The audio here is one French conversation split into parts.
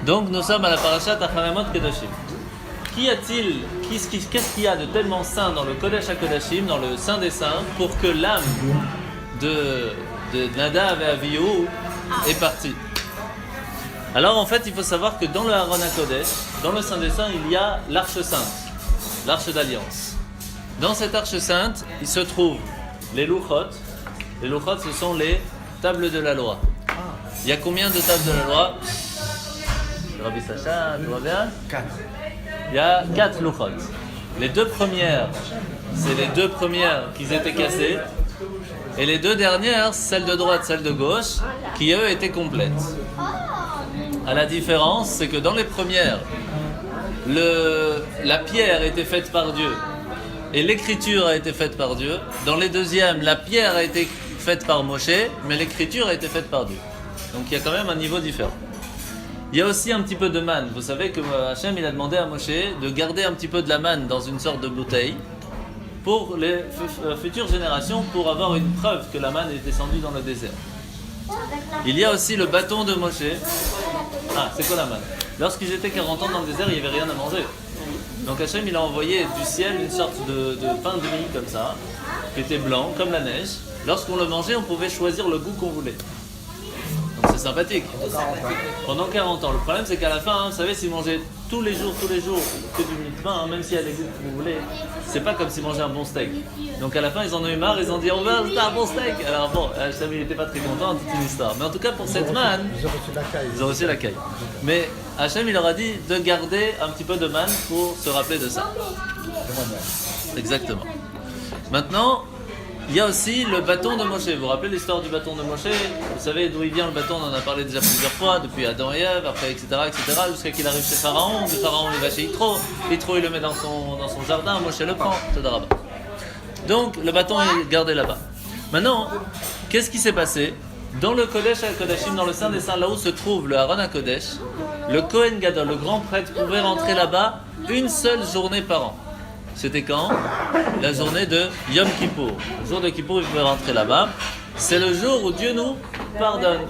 Donc nous sommes à la parashat Achamemot Kedoshim. Qu'est-ce qu'il y a de tellement saint dans le Kodesh HaKodashim, dans le Saint des Saints, pour que l'âme de Nadav et Avihu est partie? Alors en fait, il faut savoir que dans le Aron HaKodesh, dans le Saint des Saints, il y a l'Arche Sainte, l'Arche d'Alliance. Dans cette Arche Sainte, il se trouve les Luchot. Les Luchot, ce sont les tables de la loi. Il y a combien de tables de la loi? Rabbi Sacha, tout va bien? 4. Il y a 4 Luchot. Les deux premières, c'est les deux premières qui étaient cassées. Et les deux dernières, celle de droite, celle de gauche, qui eux étaient complètes. À la différence, c'est que dans les premières, la pierre était faite par Dieu et l'écriture a été faite par Dieu. Dans les deuxièmes, la pierre a été faite par Moshe, mais l'écriture a été faite par Dieu. Donc il y a quand même un niveau différent. Il y a aussi un petit peu de manne. Vous savez que Hachem il a demandé à Moshe de garder un petit peu de la manne dans une sorte de bouteille pour les futures générations, pour avoir une preuve que la manne est descendue dans le désert. Il y a aussi le bâton de Moshe. Ah, c'est quoi la manne? Lorsqu'ils étaient 40 ans dans le désert, il n'y avait rien à manger. Donc Hachem il a envoyé du ciel une sorte de pain de mie comme ça, qui était blanc, comme la neige. Lorsqu'on le mangeait, on pouvait choisir le goût qu'on voulait. Donc c'est sympathique. Pendant 40 ans. Le problème c'est qu'à la fin, vous savez, s'ils mangeaient tous les jours, que du mie de pain, même s'il y a les goûts que vous voulez, c'est pas comme s'ils mangeaient un bon steak. Donc à la fin, ils en ont eu marre, ils ont dit on veut un bon steak. Alors bon, Hachem il n'était pas très content, toute une histoire. Mais en tout cas, pour cette manne, ils ont reçu la caille. Mais Hachem il leur a dit de garder un petit peu de manne pour se rappeler de ça. Exactement. Maintenant, il y a aussi le bâton de Moshe. Vous vous rappelez l'histoire du bâton de Moshe? Vous savez d'où il vient le bâton, on en a parlé déjà plusieurs fois, depuis Adam et Ève, après etc. jusqu'à qu'il arrive chez Pharaon. Du Pharaon il va chez Yitro. Yitro il le met dans son jardin, Moshe le prend, etc. Donc le bâton est gardé là-bas. Maintenant, qu'est-ce qui s'est passé? Dans le Kodesh HaKodashim, dans le Saint des Saints, là où se trouve le Aron HaKodesh, le Kohen Gadol, le grand prêtre, pouvait rentrer là-bas une seule journée par an. C'était quand? La journée de Yom Kippour. Le jour de Kippour, il pouvait rentrer là-bas. C'est le jour où Dieu nous pardonne.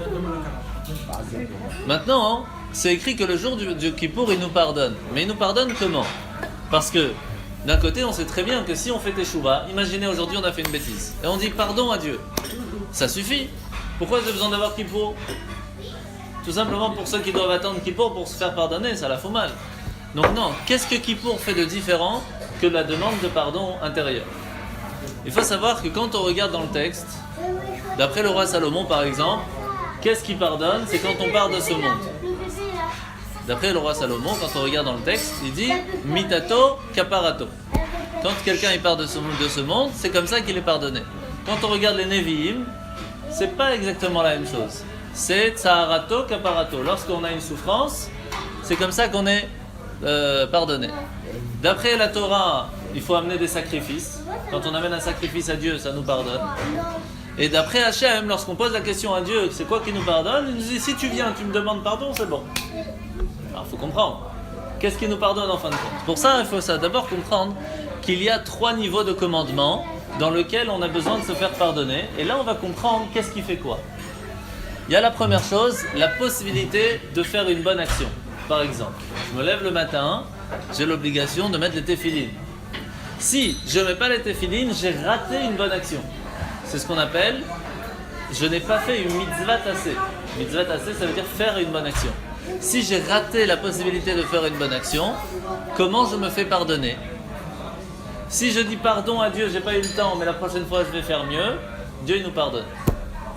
Maintenant, c'est écrit que le jour du Kippour, il nous pardonne. Mais il nous pardonne comment? Parce que, d'un côté, on sait très bien que si on fait Teshuvah, imaginez aujourd'hui on a fait une bêtise, et on dit pardon à Dieu. Ça suffit. Pourquoi j'ai besoin d'avoir Kippour? Tout simplement pour ceux qui doivent attendre Kippour pour se faire pardonner, ça la fout mal. Donc non, qu'est-ce que Kippour fait de différent que la demande de pardon intérieure? Il faut savoir que quand on regarde dans le texte, d'après le roi Salomon par exemple, qu'est-ce qui pardonne? C'est quand on part de ce monde. D'après le roi Salomon, quand on regarde dans le texte, il dit « mitato kaparato ». Quand quelqu'un part de ce monde, c'est comme ça qu'il est pardonné. Quand on regarde les Nevi'im, c'est pas exactement la même chose. C'est tsaharato kaparato. Lorsqu'on a une souffrance, c'est comme ça qu'on est pardonné. D'après la Torah, il faut amener des sacrifices. Quand on amène un sacrifice à Dieu, ça nous pardonne. Et d'après Hachem, lorsqu'on pose la question à Dieu, c'est quoi qui nous pardonne? Il nous dit, si tu viens, tu me demandes pardon, c'est bon. Alors il faut comprendre. Qu'est-ce qui nous pardonne en fin de compte? Pour ça, il faut d'abord comprendre qu'il y a 3 niveaux de commandement dans lesquels on a besoin de se faire pardonner. Et là, on va comprendre qu'est-ce qui fait quoi. Il y a la première chose, la possibilité de faire une bonne action. Par exemple, je me lève le matin, j'ai l'obligation de mettre les téphilines. Si je ne mets pas les téphilines, j'ai raté une bonne action. C'est ce qu'on appelle, je n'ai pas fait une mitzvah tassée. Mitzvah tassée, ça veut dire faire une bonne action. Si j'ai raté la possibilité de faire une bonne action, comment je me fais pardonner? Si je dis pardon à Dieu, j'ai pas eu le temps, mais la prochaine fois je vais faire mieux, Dieu il nous pardonne.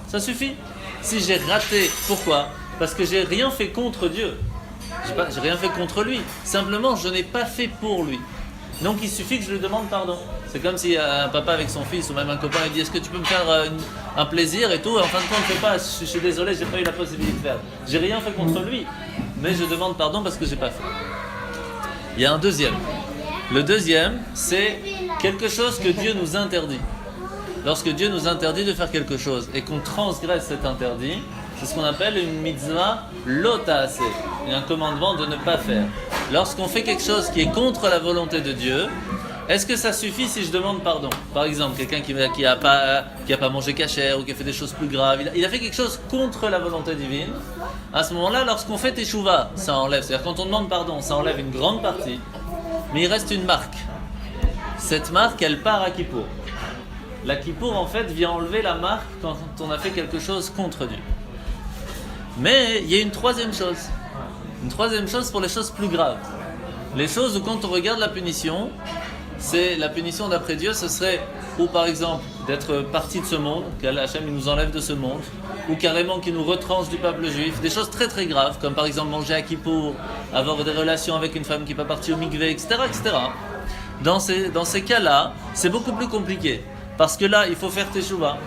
Ça suffit. Si j'ai raté, pourquoi? Parce que j'ai rien fait contre Dieu. J'ai rien fait contre lui. Simplement, je n'ai pas fait pour lui. Donc il suffit que je lui demande pardon. C'est comme si un papa avec son fils ou même un copain il dit est-ce que tu peux me faire un plaisir et tout, et en fin de compte il ne fait pas, je suis désolé, j'ai pas eu la possibilité de faire. J'ai rien fait contre lui, mais je demande pardon parce que j'ai pas fait. Il y a un deuxième. Le deuxième, c'est quelque chose que Dieu nous interdit. Lorsque Dieu nous interdit de faire quelque chose et qu'on transgresse cet interdit, c'est ce qu'on appelle une mitzvah lo ta'aseh, un commandement de ne pas faire. Lorsqu'on fait quelque chose qui est contre la volonté de Dieu, Est-ce que ça suffit si je demande pardon? Par exemple, quelqu'un qui a pas mangé kasher ou qui a fait des choses plus graves, il a fait quelque chose contre la volonté divine. À ce moment-là, lorsqu'on fait teshuva, ça enlève. C'est-à-dire quand on demande pardon, ça enlève une grande partie, mais il reste une marque. Cette marque, elle part à Kippour. La Kippour, en fait, vient enlever la marque quand on a fait quelque chose contre Dieu. Mais il y a une troisième chose. Une troisième chose pour les choses plus graves. Les choses où quand on regarde la punition, c'est la punition d'après Dieu, ce serait ou par exemple d'être parti de ce monde, qu'Hachem nous enlève de ce monde, ou carrément qu'il nous retranche du peuple juif, des choses très très graves, comme par exemple manger à Kippour, avoir des relations avec une femme qui n'est pas partie au mikvé, etc. etc. Dans ces cas-là, c'est beaucoup plus compliqué, parce que là, il faut faire teshuva,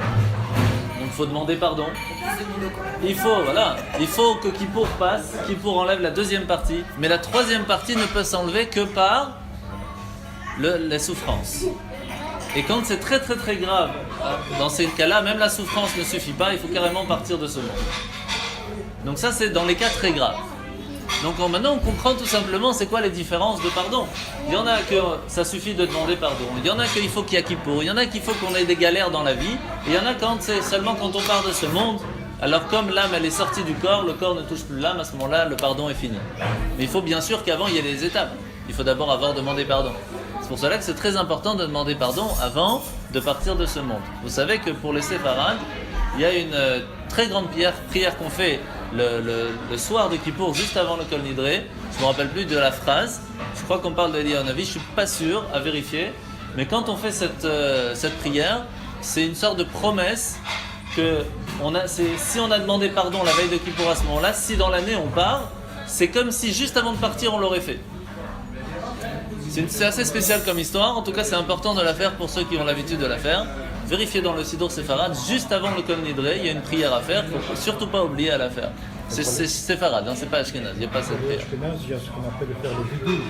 donc il faut demander pardon. Il faut que Kippour passe, Kippour enlève la deuxième partie, mais la troisième partie ne peut s'enlever que par les souffrances. Et quand c'est très très très grave, dans ces cas-là, même la souffrance ne suffit pas, il faut carrément partir de ce monde. Donc ça c'est dans les cas très graves. Donc maintenant on comprend tout simplement c'est quoi les différences de pardon. Il y en a que ça suffit de demander pardon, il y en a qu'il faut qu'il y ait Kippour, il y en a qu'il faut qu'on ait des galères dans la vie, et il y en a quand c'est seulement quand on part de ce monde. Alors comme l'âme elle est sortie du corps, le corps ne touche plus l'âme, à ce moment-là le pardon est fini. Mais il faut bien sûr qu'avant il y ait les étapes. Il faut d'abord avoir demandé pardon. C'est pour cela que c'est très important de demander pardon avant de partir de ce monde. Vous savez que pour les séfarades, il y a une très grande prière qu'on fait le soir de Kippour, juste avant le Kol Nidré. Je ne me rappelle plus de la phrase. Je crois qu'on parle de Eliyahu Hanavi, je ne suis pas sûr, à vérifier. Mais quand on fait cette prière, c'est une sorte de promesse que si on a demandé pardon la veille de Kippour à ce moment-là, si dans l'année on part, c'est comme si juste avant de partir on l'aurait fait. C'est assez spécial comme histoire, en tout cas c'est important de la faire pour ceux qui ont l'habitude de la faire. Vérifiez dans le Sidour Séfarad, juste avant le Kol Nidré, il y a une prière à faire, il ne faut surtout pas oublier à la faire. C'est Séfarad, hein, c'est pas Ashkenaz, il n'y a pas cette prière. Ashkenaz, il y a ce qu'on appelle faire le vidouille.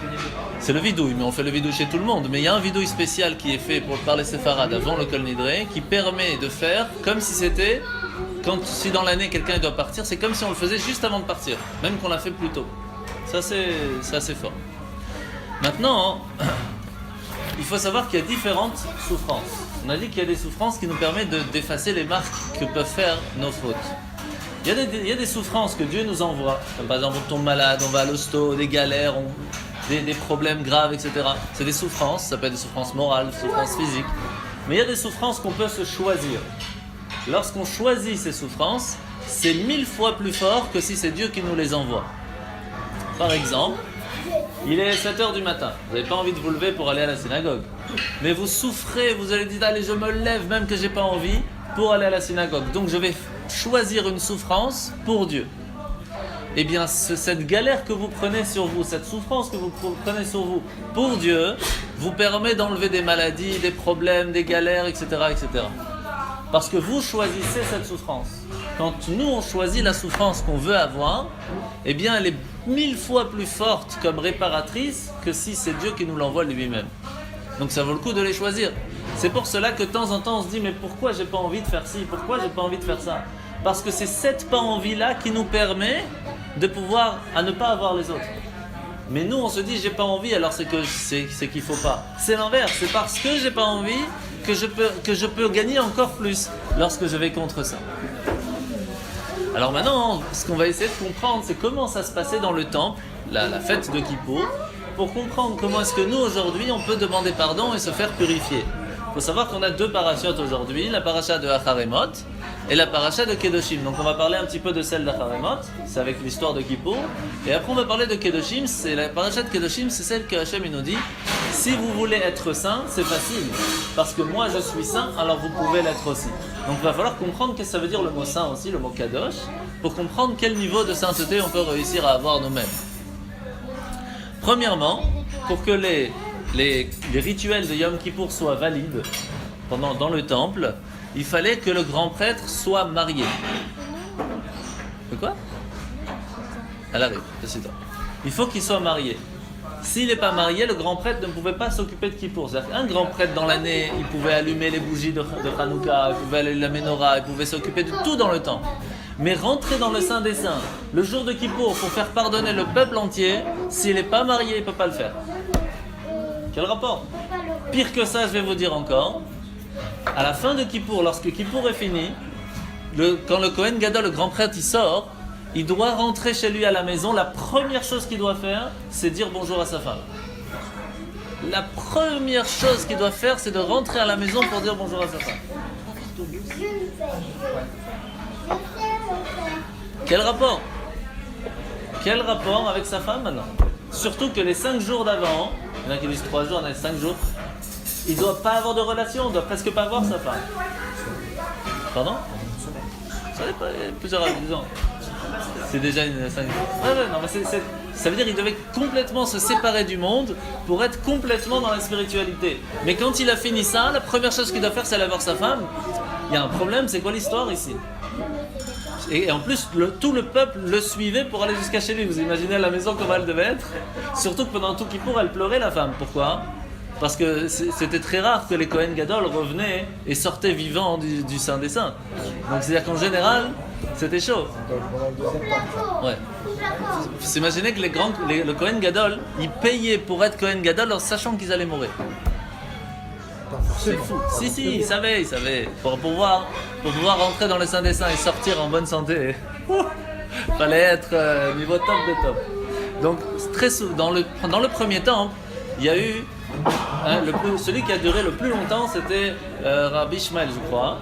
C'est le vidouille, mais on fait le vidouille chez tout le monde. Mais il y a un vidouille spécial qui est fait pour parler Séfarad avant le Kol Nidré, qui permet de faire comme si c'était, si dans l'année quelqu'un doit partir, c'est comme si on le faisait juste avant de partir, même qu'on l'a fait plus tôt. Ça c'est assez fort. Maintenant, il faut savoir qu'il y a différentes souffrances. On a dit qu'il y a des souffrances qui nous permettent d'effacer les marques que peuvent faire nos fautes. Il y a des souffrances que Dieu nous envoie, comme par exemple on tombe malade, on va à l'hosto, des galères, des problèmes graves, etc. C'est des souffrances, ça peut être des souffrances morales, des souffrances physiques. Mais il y a des souffrances qu'on peut se choisir. Lorsqu'on choisit ces souffrances, c'est 1000 fois plus fort que si c'est Dieu qui nous les envoie. Par exemple, il est 7h du matin, vous n'avez pas envie de vous lever pour aller à la synagogue. Mais vous souffrez, vous allez dire, allez je me lève même que j'ai pas envie pour aller à la synagogue. Donc je vais choisir une souffrance pour Dieu. Eh bien cette galère que vous prenez sur vous, cette souffrance que vous prenez sur vous pour Dieu, vous permet d'enlever des maladies, des problèmes, des galères, etc. etc. Parce que vous choisissez cette souffrance. Quand nous on choisit la souffrance qu'on veut avoir, eh bien elle est 1000 fois plus forte comme réparatrice que si c'est Dieu qui nous l'envoie lui-même. Donc ça vaut le coup de les choisir. C'est pour cela que de temps en temps on se dit mais pourquoi j'ai pas envie de faire ci, pourquoi j'ai pas envie de faire ça? Parce que c'est cette pas envie-là qui nous permet de pouvoir à ne pas avoir les autres. Mais nous on se dit j'ai pas envie alors c'est qu'il faut pas. C'est l'inverse, c'est parce que j'ai pas envie que je peux gagner encore plus lorsque je vais contre ça. Alors maintenant, ce qu'on va essayer de comprendre, c'est comment ça se passait dans le temple, la fête de Kippour, pour comprendre comment est-ce que nous, aujourd'hui, on peut demander pardon et se faire purifier. Il faut savoir qu'on a deux parachutes aujourd'hui, la paracha de Acharemot et la paracha de Kedoshim. Donc on va parler un petit peu de celle d'Acharemot, c'est avec l'histoire de Kippour, et après on va parler de Kedoshim, c'est la paracha de Kedoshim, c'est celle que Hachem nous dit, si vous voulez être saint, c'est facile, parce que moi je suis saint, alors vous pouvez l'être aussi. Donc il va falloir comprendre qu'est-ce que ça veut dire le mot saint aussi, le mot kadosh, pour comprendre quel niveau de sainteté on peut réussir à avoir nous-mêmes. Premièrement, pour que les rituels de Yom Kippour soient valides dans le temple, il fallait que le grand prêtre soit marié. De quoi? Elle arrive, c'est ça. Il faut qu'il soit marié. S'il n'est pas marié, le grand prêtre ne pouvait pas s'occuper de Kippour. C'est-à-dire qu'un grand prêtre dans l'année, il pouvait allumer les bougies de Hanouka, il pouvait allumer la menorah, il pouvait s'occuper de tout dans le temple. Mais rentrer dans le Saint des Saints, le jour de Kippour, pour faire pardonner le peuple entier, s'il n'est pas marié, il ne peut pas le faire. Quel rapport? Pire que ça, je vais vous dire encore. À la fin de Kippour, lorsque Kippour est fini, quand le Kohen Gadol, le grand prêtre, il sort, il doit rentrer chez lui à la maison. La première chose qu'il doit faire, c'est dire bonjour à sa femme. La première chose qu'il doit faire, c'est de rentrer à la maison pour dire bonjour à sa femme. Quel rapport? Quel rapport avec sa femme maintenant? Surtout que les 5 jours d'avant, il y en a qui disent 3 jours, il y en a 5 jours, il ne doit pas avoir de relation, il ne doit presque pas voir sa femme. Pardon? Ça dépend, plusieurs raisons. C'est déjà une 5 jours. Non, mais ça veut dire qu'il devait complètement se séparer du monde pour être complètement dans la spiritualité. Mais quand il a fini ça, la première chose qu'il doit faire, c'est aller voir sa femme. Il y a un problème, c'est quoi l'histoire ici? Et en plus, tout le peuple le suivait pour aller jusqu'à chez lui. Vous imaginez à la maison comment elle devait être? Surtout que pendant tout Kippour, elle pleurait la femme. Pourquoi? Parce que c'était très rare que les Kohen Gadol revenaient et sortaient vivants du Saint des Saints. Donc c'est-à-dire qu'en général, c'était chaud. Ouais. Vous imaginez que le Kohen Gadol, ils payaient pour être Kohen Gadol en sachant qu'ils allaient mourir. C'est fou. Si, ils savaient. Pour pouvoir rentrer dans le Saint des Saints et sortir en bonne santé, fallait être niveau top de top. Donc, très dans le premier temple, il y a eu celui qui a duré le plus longtemps, c'était Rabbi Shmuel, je crois,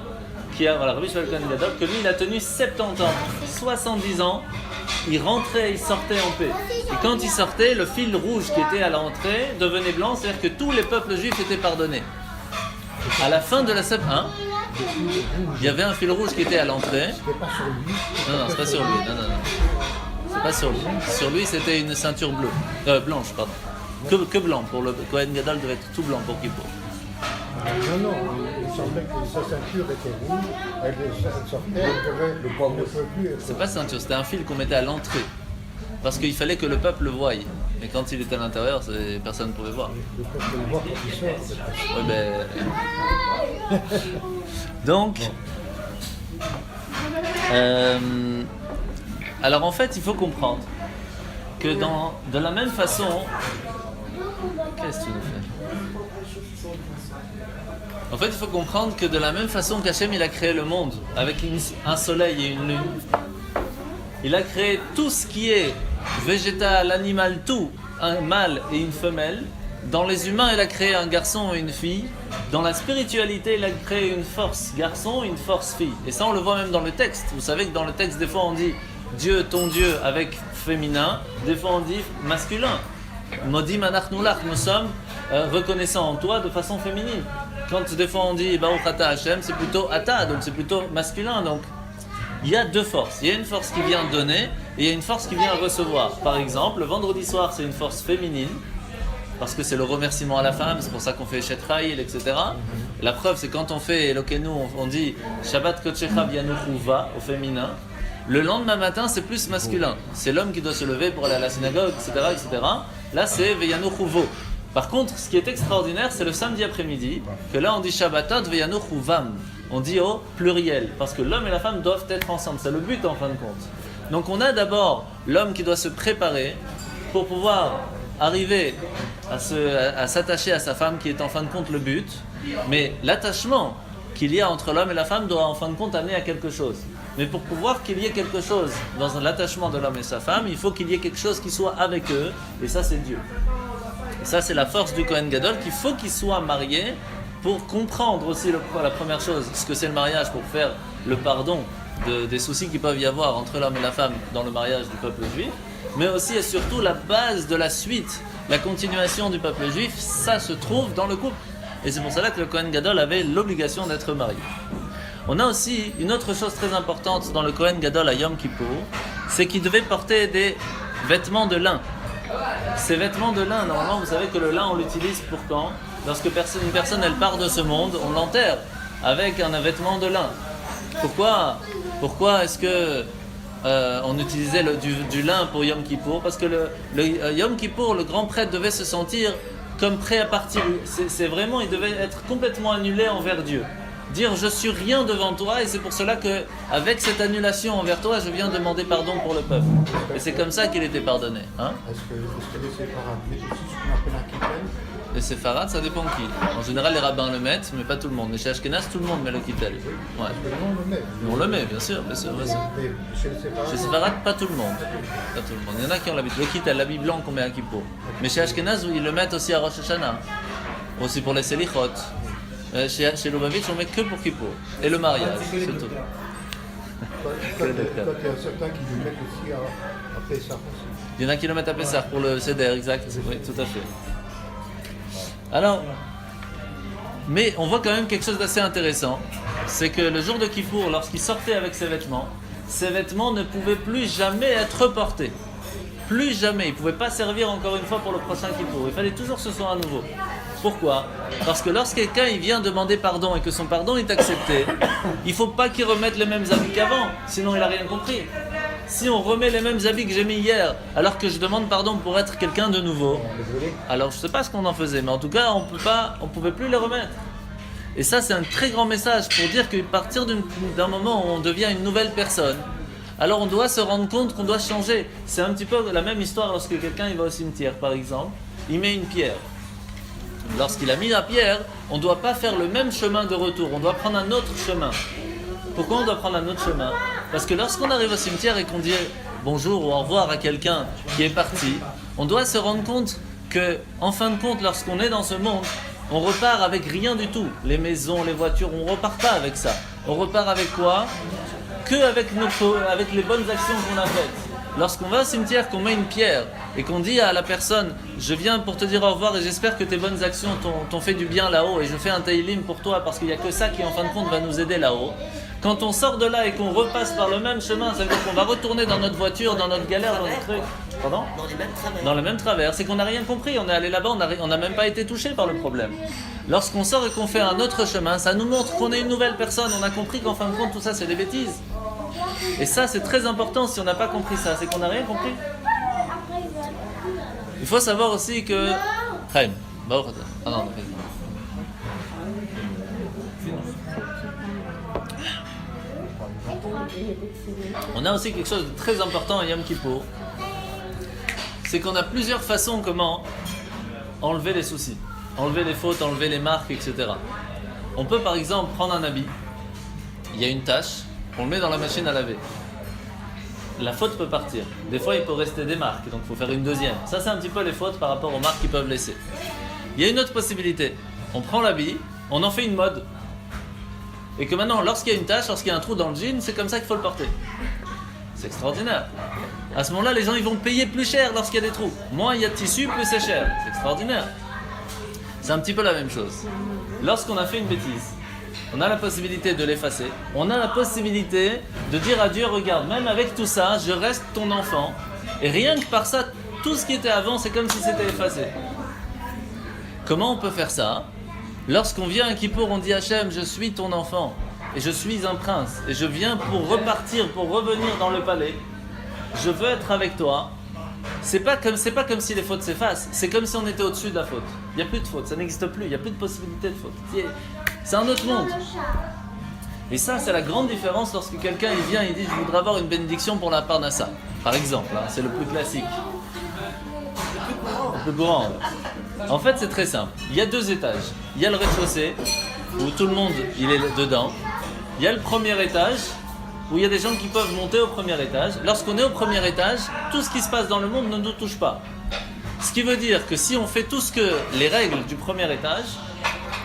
Rabbi Shmuel Kohen Gadol, que lui, il a tenu 70 ans, 70 ans. Il rentrait, il sortait en paix. Et quand il sortait, le fil rouge qui était à l'entrée devenait blanc, c'est-à-dire que tous les peuples juifs étaient pardonnés. À la fin de la semaine, il y avait un fil rouge qui était à l'entrée. Non, c'est pas sur lui. Non. C'est pas sur lui. Sur lui, c'était une ceinture blanche, pardon. Que blanc. Pour le Kohen Gadol devait être tout blanc pour Kippour. Non, il semblait que sa ceinture était rouge, elle sortait, le poids ne pouvait plus être... C'est pas ceinture, c'était un fil qu'on mettait à l'entrée. Parce qu'il fallait que le peuple le voie. Mais quand il était à l'intérieur, personne ne pouvait voir. Le peuple le voit quand il sort. Ouais, donc, alors en fait, il faut comprendre que de la même façon... Qu'est-ce que tu nous fais? En fait, il faut comprendre que de la même façon qu'Hachem il a créé le monde avec un soleil et une lune, il a créé tout ce qui est végétal, animal, tout, un mâle et une femelle. Dans les humains, il a créé un garçon et une fille. Dans la spiritualité, il a créé une force garçon et une force fille. Et ça, on le voit même dans le texte. Vous savez que dans le texte, des fois, on dit Dieu, ton Dieu avec féminin. Des fois, on dit masculin. Modim anachnulach, nous sommes reconnaissants en toi de façon féminine. Quand des fois, on dit Baruch Ata Hashem, c'est plutôt Ata, donc c'est plutôt masculin. Donc, il y a deux forces. Il y a une force qui vient donner et il y a une force qui vient recevoir. Par exemple, le vendredi soir, c'est une force féminine. Parce que c'est le remerciement à la femme, c'est pour ça qu'on fait Shetraïl, etc. La preuve, c'est quand on fait Elokeinu, on dit Shabbat Kochecha Bianuchu Va au féminin. Le lendemain matin, c'est plus masculin. C'est l'homme qui doit se lever pour aller à la synagogue, etc. Là, c'est Veyanuchu Vo. Par contre, ce qui est extraordinaire, c'est le samedi après-midi, que là, on dit Shabbatot Veyanuchu Vam. On dit au pluriel, parce que l'homme et la femme doivent être ensemble. C'est le but en fin de compte. Donc, on a d'abord l'homme qui doit se préparer pour pouvoir arriver à s'attacher à sa femme qui est en fin de compte le but, mais l'attachement qu'il y a entre l'homme et la femme doit en fin de compte amener à quelque chose. Mais pour pouvoir qu'il y ait quelque chose dans l'attachement de l'homme et sa femme, il faut qu'il y ait quelque chose qui soit avec eux, et ça c'est Dieu. Et ça c'est la force du Kohen Gadol, qu'il faut qu'il soit marié pour comprendre aussi la première chose, ce que c'est le mariage, pour faire le pardon des soucis qu'il peuvent y avoir entre l'homme et la femme dans le mariage du peuple juif. Mais aussi et surtout la base de la suite, la continuation du peuple juif, ça se trouve dans le couple. Et c'est pour cela que le Kohen Gadol avait l'obligation d'être marié. On a aussi une autre chose très importante dans le Kohen Gadol à Yom Kippour, c'est qu'il devait porter des vêtements de lin. Ces vêtements de lin, normalement vous savez que le lin on l'utilise pour quand? Lorsque une personne elle part de ce monde, on l'enterre avec un vêtement de lin. Pourquoi est-ce que on utilisait du lin pour Yom Kippour? Parce que le Yom Kippour, le grand prêtre devait se sentir comme prêt à partir. C'est vraiment, il devait être complètement annulé envers Dieu. Dire je suis rien devant toi, et c'est pour cela que avec cette annulation envers toi, je viens demander pardon pour le peuple. Et c'est comme ça qu'il était pardonné. Hein? Est-ce que les séparables, mais aussi ce qu'on appelle un kippen, Les séfarades, ça dépend qui. En général, les rabbins le mettent, mais pas tout le monde. Mais chez Ashkenaz, tout le monde met le kittel. Ouais. On le met. On le met, bien sûr, bien sûr. Bien sûr. Mais chez les séparés, Chez séfarades, pas tout le monde. Pas tout le monde. Il y en a qui ont l'habitude. Le kittel, l'habit blanc qu'on met à Kippour. Mais chez Ashkenaz, ils le mettent aussi à Rosh Hashanah. Aussi pour les selichot. Chez Lubavitch, on met que pour Kippour. Et le mariage, c'est tout. quand il y a certains qui le mettent aussi à Pessah aussi. Il y en a qui le mettent à Pessah pour le Seder, exact. Oui, tout à fait. Alors, mais on voit quand même quelque chose d'assez intéressant. C'est que le jour de Kippour, lorsqu'il sortait avec ses vêtements ne pouvaient plus jamais être portés. Plus jamais. Ils ne pouvaient pas servir encore une fois pour le prochain Kippour. Il fallait toujours que ce soit à nouveau. Pourquoi ? Parce que lorsque quelqu'un il vient demander pardon et que son pardon est accepté, il ne faut pas qu'il remette les mêmes habits qu'avant, sinon il n'a rien compris. Si on remet les mêmes habits que j'ai mis hier, alors que je demande pardon pour être quelqu'un de nouveau, alors je ne sais pas ce qu'on en faisait, mais en tout cas on ne pouvait plus les remettre. Et ça c'est un très grand message pour dire qu'à partir d'un moment où on devient une nouvelle personne, alors on doit se rendre compte qu'on doit changer. C'est un petit peu la même histoire lorsque quelqu'un il va au cimetière par exemple, il met une pierre. Lorsqu'il a mis la pierre, on ne doit pas faire le même chemin de retour, on doit prendre un autre chemin. Pourquoi on doit prendre un autre chemin ? Parce que lorsqu'on arrive au cimetière et qu'on dit bonjour ou au revoir à quelqu'un qui est parti, on doit se rendre compte que, en fin de compte, lorsqu'on est dans ce monde, on repart avec rien du tout. Les maisons, les voitures, on ne repart pas avec ça. On repart avec quoi ? Que avec les bonnes actions qu'on a faites. Lorsqu'on va au cimetière, qu'on met une pierre et qu'on dit à la personne « Je viens pour te dire au revoir et j'espère que tes bonnes actions t'ont fait du bien là-haut et je fais un taïlim pour toi parce qu'il n'y a que ça qui en fin de compte va nous aider là-haut ». Quand on sort de là et qu'on repasse par le même chemin, ça veut dire qu'on va retourner dans notre voiture, dans notre galère, dans notre truc. Pardon ? Dans les mêmes travers. Dans le même travers. C'est qu'on n'a rien compris. On est allé là-bas, on n'a même pas été touché par le problème. Lorsqu'on sort et qu'on fait un autre chemin, ça nous montre qu'on est une nouvelle personne. On a compris qu'en fin de compte, tout ça, c'est des bêtises. Et ça, c'est très important si on n'a pas compris ça. C'est qu'on n'a rien compris. Il faut savoir aussi que... Chaim, ah non, on a aussi quelque chose de très important à Yom Kippour, c'est qu'on a plusieurs façons comment enlever les soucis, enlever les fautes, enlever les marques, etc. On peut par exemple prendre un habit, il y a une tache, on le met dans la machine à laver. La faute peut partir. Des fois il peut rester des marques, donc il faut faire une deuxième. Ça c'est un petit peu les fautes par rapport aux marques qu'ils peuvent laisser. Il y a une autre possibilité, on prend l'habit, on en fait une mode. Et que maintenant, lorsqu'il y a une tache, lorsqu'il y a un trou dans le jean, c'est comme ça qu'il faut le porter. C'est extraordinaire. À ce moment-là, les gens ils vont payer plus cher lorsqu'il y a des trous. Moins il y a de tissu, plus c'est cher. C'est extraordinaire. C'est un petit peu la même chose. Lorsqu'on a fait une bêtise, on a la possibilité de l'effacer. On a la possibilité de dire à Dieu, regarde, même avec tout ça, je reste ton enfant. Et rien que par ça, tout ce qui était avant, c'est comme si c'était effacé. Comment on peut faire ça ? Lorsqu'on vient à Kippour, on dit Hachem, je suis ton enfant et je suis un prince et je viens pour repartir, pour revenir dans le palais. Je veux être avec toi. C'est pas comme si les fautes s'effacent. C'est comme si on était au-dessus de la faute. Il n'y a plus de faute, ça n'existe plus. Il n'y a plus de possibilité de faute. C'est un autre monde. Et ça, c'est la grande différence lorsque quelqu'un il vient et il dit je voudrais avoir une bénédiction pour la Parnassa. Par exemple, hein, c'est le plus classique. Le plus courant. En fait, c'est très simple. Il y a deux étages. Il y a le rez-de-chaussée, où tout le monde il est dedans. Il y a le premier étage, où il y a des gens qui peuvent monter au premier étage. Lorsqu'on est au premier étage, tout ce qui se passe dans le monde ne nous touche pas. Ce qui veut dire que si on fait tout ce que les règles du premier étage,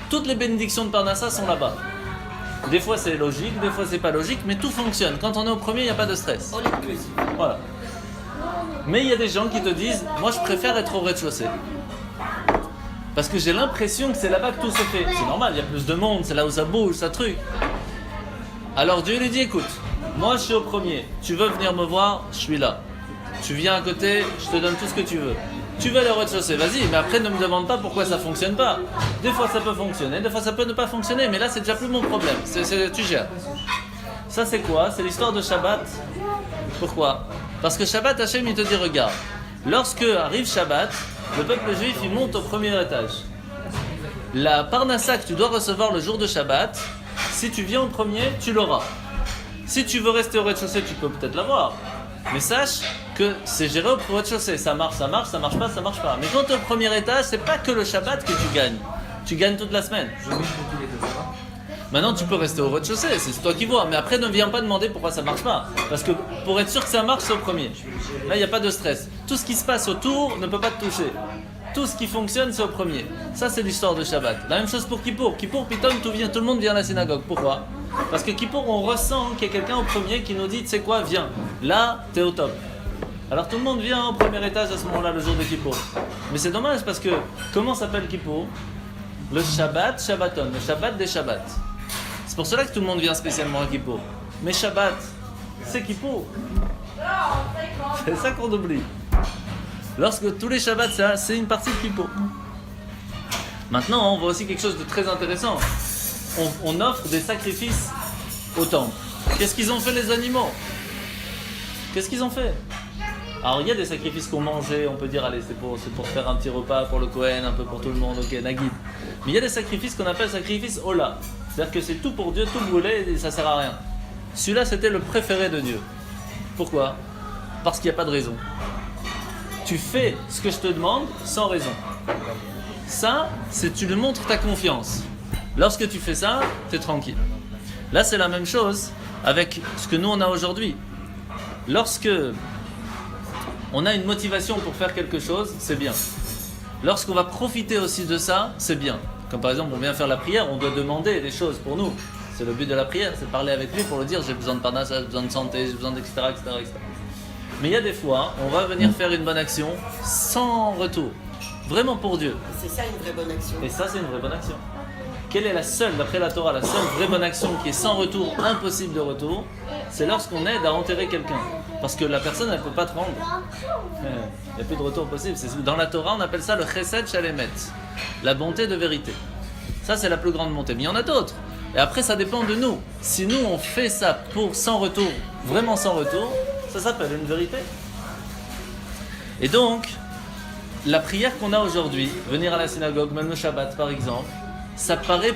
toutes les bénédictions de Parnassa sont là-bas. Des fois c'est logique, des fois c'est pas logique, mais tout fonctionne. Quand on est au premier, il n'y a pas de stress. Voilà. Mais il y a des gens qui te disent, moi je préfère être au rez-de-chaussée. Parce que j'ai l'impression que c'est là-bas que tout se fait. C'est normal, il y a plus de monde, c'est là où ça bouge, ça truc. Alors Dieu lui dit, écoute, moi je suis au premier, tu veux venir me voir, je suis là. Tu viens à côté, je te donne tout ce que tu veux. Tu veux aller au rez-de-chaussée, vas-y, mais après ne me demande pas pourquoi ça fonctionne pas. Des fois ça peut fonctionner, des fois ça peut ne pas fonctionner, mais là c'est déjà plus mon problème, tu gères. Ça c'est quoi ? C'est l'histoire de Shabbat. Pourquoi ? Parce que Shabbat, Hachem il te dit, regarde, lorsque arrive Shabbat, le peuple juif il monte au premier étage. La Parnassa que tu dois recevoir le jour de Shabbat, si tu viens au premier, tu l'auras. Si tu veux rester au rez-de-chaussée, tu peux peut-être l'avoir. Mais sache que c'est géré au rez-de-chaussée. Ça marche, ça marche pas, ça marche pas. Mais quand tu es au premier étage, c'est pas que le Shabbat que tu gagnes. Tu gagnes toute la semaine. Maintenant, tu peux rester au rez-de-chaussée, c'est toi qui vois. Mais après, ne viens pas demander pourquoi ça marche pas. Parce que pour être sûr que ça marche, c'est au premier. Là, il n'y a pas de stress. Tout ce qui se passe autour ne peut pas te toucher. Tout ce qui fonctionne, c'est au premier. Ça, c'est l'histoire de Shabbat. La même chose pour Kippour. Kippour, Pitom, tout le monde vient à la synagogue. Pourquoi? Parce que Kippour, on ressent qu'il y a quelqu'un au premier qui nous dit, tu sais quoi, viens. Là, t'es au top. Alors tout le monde vient au premier étage à ce moment-là, le jour de Kippour. Mais c'est dommage parce que, comment s'appelle Kippour? Le Shabbat, Shabbaton, le Shabbat des Shabbats. C'est pour cela que tout le monde vient spécialement à Kippour. Mais Shabbat, c'est Kippour. C'est ça qu'on oublie. Lorsque tous les Shabbats, c'est une partie de Kippour. Maintenant, on voit aussi quelque chose de très intéressant. On offre des sacrifices au temple. Qu'est-ce qu'ils ont fait les animaux? Qu'est-ce qu'ils ont fait? Alors il y a des sacrifices qu'on mangeait, on peut dire allez c'est pour faire un petit repas pour le Kohen, un peu pour tout le monde, ok, Nagid. Mais il y a des sacrifices qu'on appelle sacrifices Ola. C'est-à-dire que c'est tout pour Dieu, tout brûlé et ça sert à rien. Celui-là c'était le préféré de Dieu. Pourquoi? Parce qu'il n'y a pas de raison. Tu fais ce que je te demande sans raison. Ça, c'est tu lui montres ta confiance. Lorsque tu fais ça, tu es tranquille. Là, c'est la même chose avec ce que nous on a aujourd'hui. Lorsque on a une motivation pour faire quelque chose, c'est bien. Lorsqu'on va profiter aussi de ça, c'est bien. Comme par exemple, on vient faire la prière, on doit demander des choses pour nous. C'est le but de la prière, c'est parler avec lui pour lui dire j'ai besoin de parnasse, j'ai besoin de santé, j'ai besoin d'etc. Mais il y a des fois, on va venir faire une bonne action sans retour. Vraiment pour Dieu. C'est ça une vraie bonne action. Et ça, c'est une vraie bonne action. Quelle est la seule, d'après la Torah, la seule vraie bonne action qui est sans retour, impossible de retour? C'est lorsqu'on aide à enterrer quelqu'un. Parce que la personne, elle ne peut pas te rendre. Il n'y a plus de retour possible. Dans la Torah, on appelle ça le chesed shalemet. La bonté de vérité. Ça, c'est la plus grande bonté. Mais il y en a d'autres. Et après, ça dépend de nous. Si nous, on fait ça pour sans retour, vraiment sans retour, ça s'appelle une vérité. Et donc, la prière qu'on a aujourd'hui, venir à la synagogue, même le Shabbat par exemple, ça paraît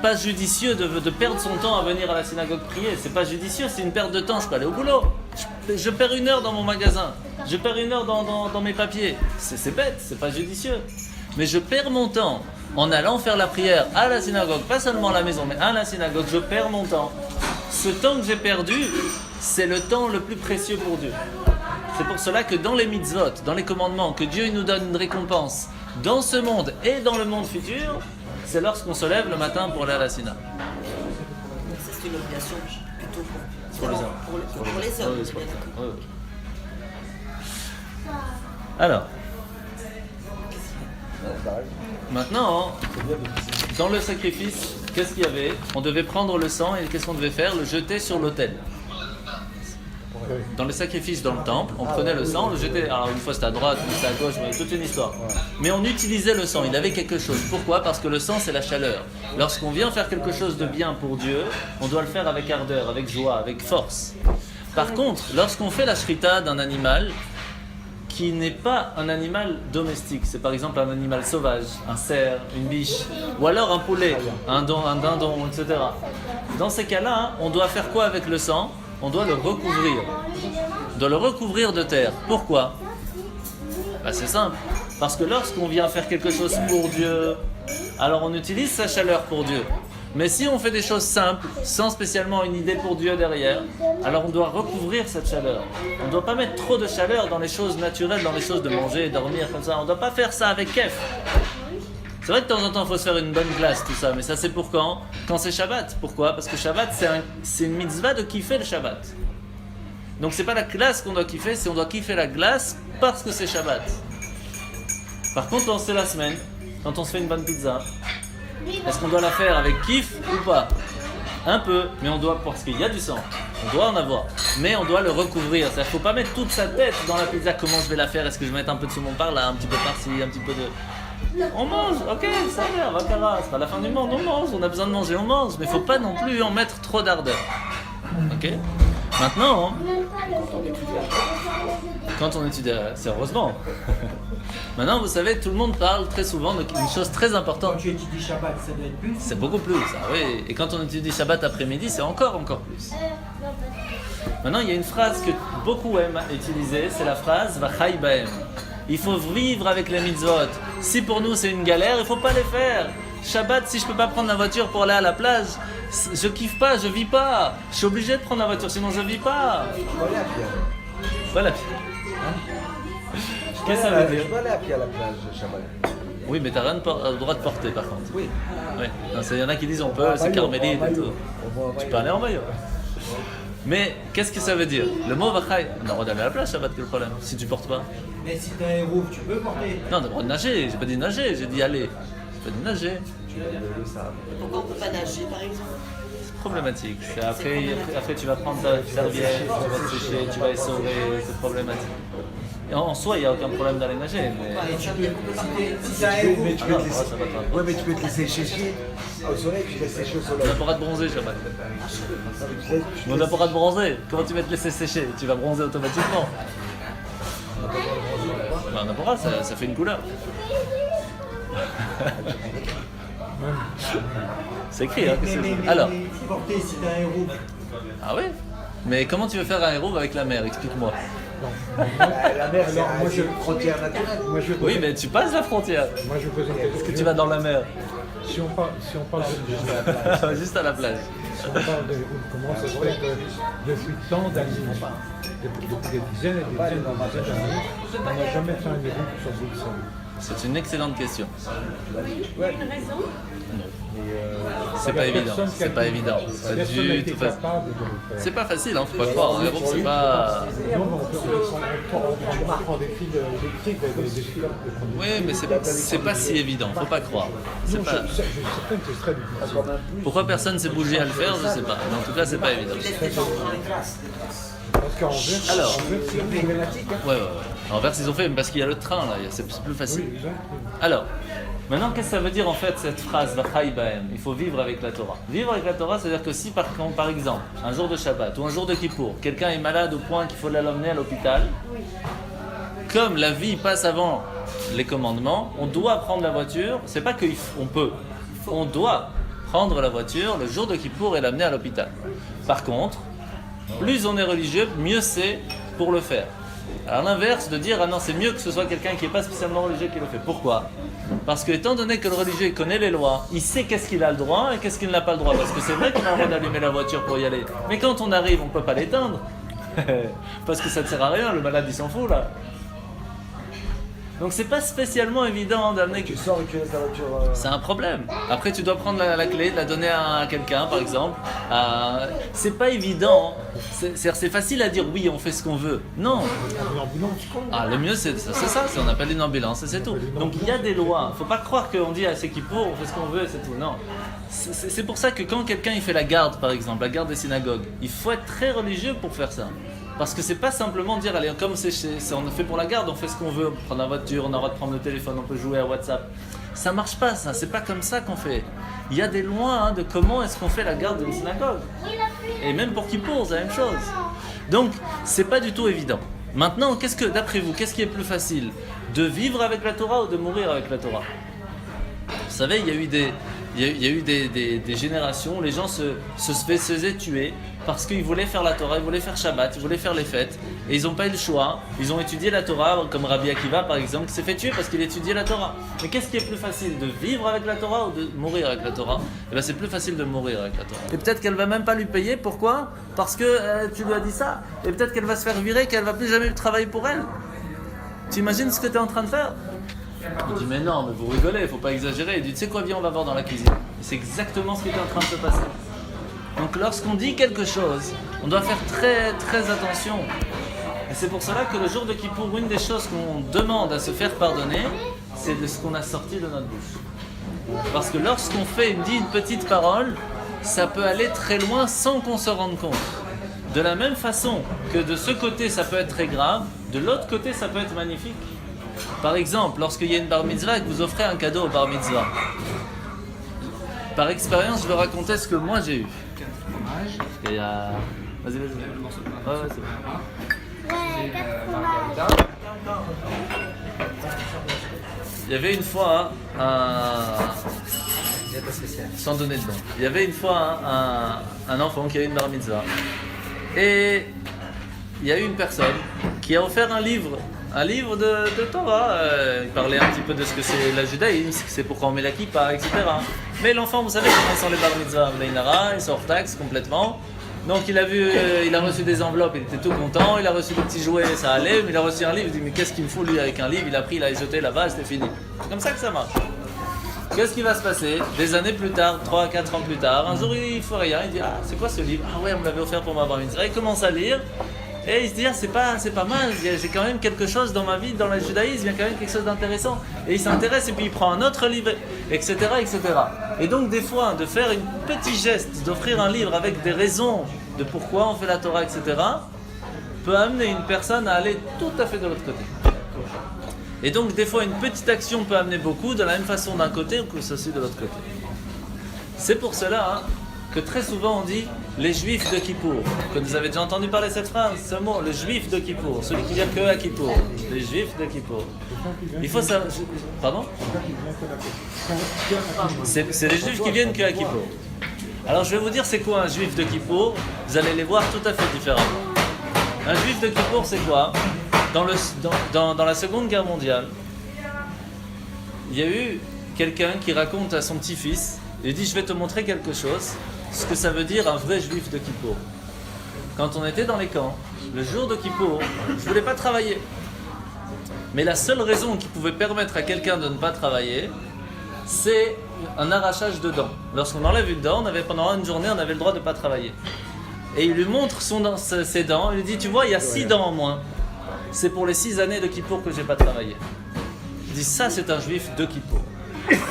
pas judicieux de perdre son temps à venir à la synagogue prier. C'est pas judicieux, c'est une perte de temps. Je peux aller au boulot. Je perds 1 heure dans mon magasin. Je perds 1 heure dans mes papiers. C'est bête, c'est pas judicieux. Mais je perds mon temps en allant faire la prière à la synagogue, pas seulement à la maison, mais à la synagogue. Je perds mon temps. Ce temps que j'ai perdu, c'est le temps le plus précieux pour Dieu. C'est pour cela que dans les mitzvot, dans les commandements, que Dieu nous donne une récompense dans ce monde et dans le monde futur, c'est lorsqu'on se lève le matin pour aller à la synagogue. Ça c'est une obligation plutôt Pour les hommes. Pour les hommes. Oui, oui. Alors, maintenant, dans le sacrifice, qu'est-ce qu'il y avait? On devait prendre le sang et qu'est-ce qu'on devait faire? Le jeter sur l'autel. Dans le sacrifice dans le temple, on prenait le sang, on le jetait. Alors une fois c'était à droite, une fois c'était à gauche, mais toute une histoire. Mais on utilisait le sang, il avait quelque chose. Pourquoi? Parce que le sang c'est la chaleur. Lorsqu'on vient faire quelque chose de bien pour Dieu, on doit le faire avec ardeur, avec joie, avec force. Par contre, lorsqu'on fait la shrita d'un animal qui n'est pas un animal domestique, c'est par exemple un animal sauvage, un cerf, une biche, ou alors un poulet, un dindon, etc. Dans ces cas-là, on doit faire quoi avec le sang? On doit le recouvrir. On doit le recouvrir de terre. Pourquoi? C'est simple. Parce que lorsqu'on vient faire quelque chose pour Dieu, alors on utilise sa chaleur pour Dieu. Mais si on fait des choses simples, sans spécialement une idée pour Dieu derrière, alors on doit recouvrir cette chaleur. On ne doit pas mettre trop de chaleur dans les choses naturelles, dans les choses de manger, dormir, comme ça. On ne doit pas faire ça avec kef. C'est vrai que de temps en temps, il faut se faire une bonne glace, tout ça, mais ça c'est pour quand? Quand c'est Shabbat. Pourquoi? Parce que Shabbat, c'est une mitzvah de kiffer le Shabbat. Donc c'est pas la glace qu'on doit kiffer, c'est on doit kiffer la glace parce que c'est Shabbat. Par contre, quand c'est la semaine, quand on se fait une bonne pizza, est-ce qu'on doit la faire avec kiff ou pas? Un peu, mais on doit, parce qu'il y a du sang, on doit en avoir, mais on doit le recouvrir. C'est-à-dire qu'il ne faut pas mettre toute sa tête dans la pizza. Comment je vais la faire? Est-ce que je vais mettre un peu de saumon par là, un petit peu par-ci, un petit peu de... On mange, ok, ça a l'air, vakara, c'est pas la fin du monde, on mange, on a besoin de manger, on mange, mais il ne faut pas non plus en mettre trop d'ardeur. Ok? Maintenant, quand on étudie, c'est heureusement. Maintenant, vous savez, tout le monde parle très souvent d'une chose très importante. Quand tu étudies Shabbat, ça doit être plus. C'est beaucoup plus, ça, oui. Et quand on étudie Shabbat après-midi, c'est encore plus. Maintenant, il y a une phrase que beaucoup aiment utiliser, c'est la phrase Vachai Bahem. Il faut vivre avec les mitzvot. Si pour nous c'est une galère, il ne faut pas les faire. Shabbat, si je ne peux pas prendre la voiture pour aller à la plage, je kiffe pas, je vis pas. Je suis obligé de prendre la voiture, sinon je vis pas. Voilà. Qu'est-ce que ça veut dire? Je peux aller à pied à la plage, Shabbat. Oui, mais tu n'as rien le droit de porter par contre. Oui. Ouais. Il y en a qui disent on peut, c'est carmélite et tout. Tu peux aller en maillot. Mais qu'est-ce que ça veut dire? Le mot Vachai, on a le droit d'aller à la plage, Shabbat, quel problème? Si tu portes pas. Mais si t'as un héros, tu peux porter. Non, tu as le droit de nager, j'ai pas dit nager, j'ai dit aller. J'ai pas dit nager. Pourquoi on ne peut pas nager, par exemple? C'est problématique. Après, tu vas prendre ta serviette, tu vas te sécher, tu vas essorer, c'est problématique. Et en soi, il n'y a aucun problème d'aller nager. Mais... Si t'as un héros, Mais tu peux te laisser... ça va pas. Ouais, mais tu peux te laisser sécher au soleil, tu laisses sécher au On soleil. n'a pas le droit de bronzer, Shabbat. Tu On n'a pas le droit de bronzer. Comment tu vas te laisser sécher? Tu vas bronzer automatiquement. Ben, on n'a pas le droit, ça fait une couleur. C'est écrit, hein. que c'est- Alors, porter si t'as un héros. ah ouais? Mais comment tu veux faire un héros avec la mer? Explique-moi. La mer, Alors, moi, c'est une frontière naturelle. Moi, je Oui, mais tu passes la frontière. Moi, je pose une question. Est-ce que tu vas dans la mer? Si on parle de Juste à la plage. si on parle de comment ça se fait que depuis tant d'années, depuis des dizaines et des dizaines d'années, on n'a jamais fait un héros sur Bruxelles. C'est une excellente question. C'est Il y pas a évident. personne qui C'est a pas dit- évident. C'est pas Personne n'a du été tout facile. capable de le faire. C'est pas facile, hein, faut pas croire. Mais bon, c'est pas. Donc, on prend des fils électriques, des fils de Oui, mais c'est pas si évident, faut pas croire. C'est Non, pas... je suis certain que ce serait difficile. Pourquoi personne s'est bougé à le faire, je sais pas. Mais en tout cas, c'est pas évident. Laisse des gens Parce qu'Anvers, Alors. c'est problématique. Ouais. Envers, ils ont fait, parce qu'il y a le train là, c'est plus facile. Oui, exact. Alors, maintenant, qu'est-ce que ça veut dire en fait cette phrase Vachai Bahem? Il faut vivre avec la Torah. Vivre avec la Torah, c'est-à-dire que si par exemple, un jour de Shabbat ou un jour de Kippour, quelqu'un est malade au point qu'il faut l'emmener à l'hôpital, comme la vie passe avant les commandements, on doit prendre la voiture. C'est pas qu'on peut, on doit prendre la voiture le jour de Kippour et l'amener à l'hôpital. Par contre, plus on est religieux, mieux c'est pour le faire. Alors l'inverse de dire ah non c'est mieux que ce soit quelqu'un qui n'est pas spécialement religieux qui le fait. Pourquoi? Parce que étant donné que le religieux il connaît les lois, il sait qu'est-ce qu'il a le droit et qu'est-ce qu'il n'a pas le droit. Parce que c'est vrai qu'on a le droit d'allumer la voiture pour y aller. Mais quand on arrive, on ne peut pas l'éteindre. Parce que ça ne sert à rien, le malade il s'en fout là. Donc c'est pas spécialement évident d'amener... Tu sors et tu laisses la voiture. C'est un problème. Après, tu dois prendre la clé, la donner à quelqu'un, par exemple. C'est pas évident. C'est facile à dire oui, on fait ce qu'on veut. Non. Une ambulance, quoi. Ah, le mieux, c'est ça. On appelle une ambulance et c'est tout. Donc il y a des lois. Faut pas croire qu'on dit à c'est qui pour, on fait ce qu'on veut et c'est tout. Non. C'est pour ça que quand quelqu'un il fait la garde, par exemple, la garde des synagogues, il faut être très religieux pour faire ça. Parce que c'est pas simplement dire, allez, comme on fait pour la garde, on fait ce qu'on veut, on peut prendre la voiture, on a le droit de prendre le téléphone, on peut jouer à WhatsApp. Ça marche pas, ça, c'est pas comme ça qu'on fait. Il y a des lois de comment est-ce qu'on fait la garde d'une synagogue. Et même pour Kippour, c'est la même chose. Donc, c'est pas du tout évident. Maintenant, d'après vous, qu'est-ce qui est plus facile? De vivre avec la Torah ou de mourir avec la Torah? Vous savez, il y a eu des générations où les gens se faisaient tuer parce qu'ils voulaient faire la Torah, ils voulaient faire Shabbat, ils voulaient faire les fêtes et ils n'ont pas eu le choix. Ils ont étudié la Torah, comme Rabbi Akiva par exemple, qui s'est fait tuer parce qu'il étudiait la Torah. Mais qu'est-ce qui est plus facile, de vivre avec la Torah ou de mourir avec la Torah? Eh bien c'est plus facile de mourir avec la Torah. Et peut-être qu'elle va même pas lui payer, pourquoi? Parce que tu lui as dit ça. Et peut-être qu'elle va se faire virer, qu'elle va plus jamais travailler pour elle. Tu imagines ce que tu es en train de faire? Il dit mais non, mais vous rigolez, il faut pas exagérer. Il dit tu sais quoi, viens on va voir dans la cuisine. Et c'est exactement ce qui est en train de se passer. Donc lorsqu'on dit quelque chose, on doit faire très très attention. Et c'est pour cela que le jour de Kippour, une des choses qu'on demande à se faire pardonner, c'est de ce qu'on a sorti de notre bouche. Parce que lorsqu'on dit une petite parole, ça peut aller très loin sans qu'on se rende compte. De la même façon que de ce côté ça peut être très grave, de l'autre côté ça peut être magnifique. Par exemple, lorsqu'il y a une bar mitzvah et que vous offrez un cadeau au bar mitzvah, par expérience, je vais raconter ce que moi j'ai eu. Et vas-y. Ouais, c'est bon. Il y avait une fois sans donner de nom. Il y avait une fois un enfant qui avait une bar mitzvah. Et il y a eu une personne qui a offert un livre de Torah. Il parlait un petit peu de ce que c'est la judaïsme, c'est pourquoi on met la kippa, etc. Mais l'enfant, vous savez comment sont les bar mitzvah, ils sont hors taxe complètement. Donc il a reçu des enveloppes, il était tout content, il a reçu des petits jouets, ça allait, mais il a reçu un livre, il dit mais qu'est-ce qu'il me fout lui avec un livre, il a pris, il a jeté là-bas, c'était fini. C'est comme ça que ça marche. Qu'est-ce qui va se passer? Des années plus tard, 3 à 4 ans plus tard, un jour il ne fait rien, il dit ah c'est quoi ce livre? Ah ouais on me l'avait offert pour ma bar mitzvah. Il commence à lire et il se dit ah c'est pas mal, j'ai quand même quelque chose dans ma vie, dans le judaïsme, il y a quand même quelque chose d'intéressant. Et il s'intéresse et puis il prend un autre livre, etc. etc. Et donc des fois de faire un petit geste, d'offrir un livre avec des raisons de pourquoi on fait la Torah, etc. peut amener une personne à aller tout à fait de l'autre côté. Et donc des fois une petite action peut amener beaucoup de la même façon d'un côté ou que ceci de l'autre côté. C'est pour cela que très souvent on dit les juifs de Kippour, que vous avez déjà entendu parler cette phrase, ce mot, le juif de Kippour, celui qui vient que à Kippour, les juifs de Kippour. Il faut savoir, pardon? C'est les juifs qui viennent que à Kippour. Alors je vais vous dire c'est quoi un juif de Kippour, vous allez les voir tout à fait différemment. Un juif de Kippour c'est quoi? Dans la Seconde Guerre mondiale, il y a eu quelqu'un qui raconte à son petit-fils, il dit je vais te montrer quelque chose, ce que ça veut dire un vrai juif de Kippour. Quand on était dans les camps, le jour de Kippour, je ne voulais pas travailler. Mais la seule raison qui pouvait permettre à quelqu'un de ne pas travailler, c'est un arrachage de dents. Lorsqu'on enlève une dent, pendant une journée, on avait le droit de ne pas travailler. Et il lui montre ses dents, il lui dit tu vois il y a 6 dents en moins. C'est pour les 6 années de Kippour que je n'ai pas travaillé. Je dis ça c'est un juif de Kippour. Limite,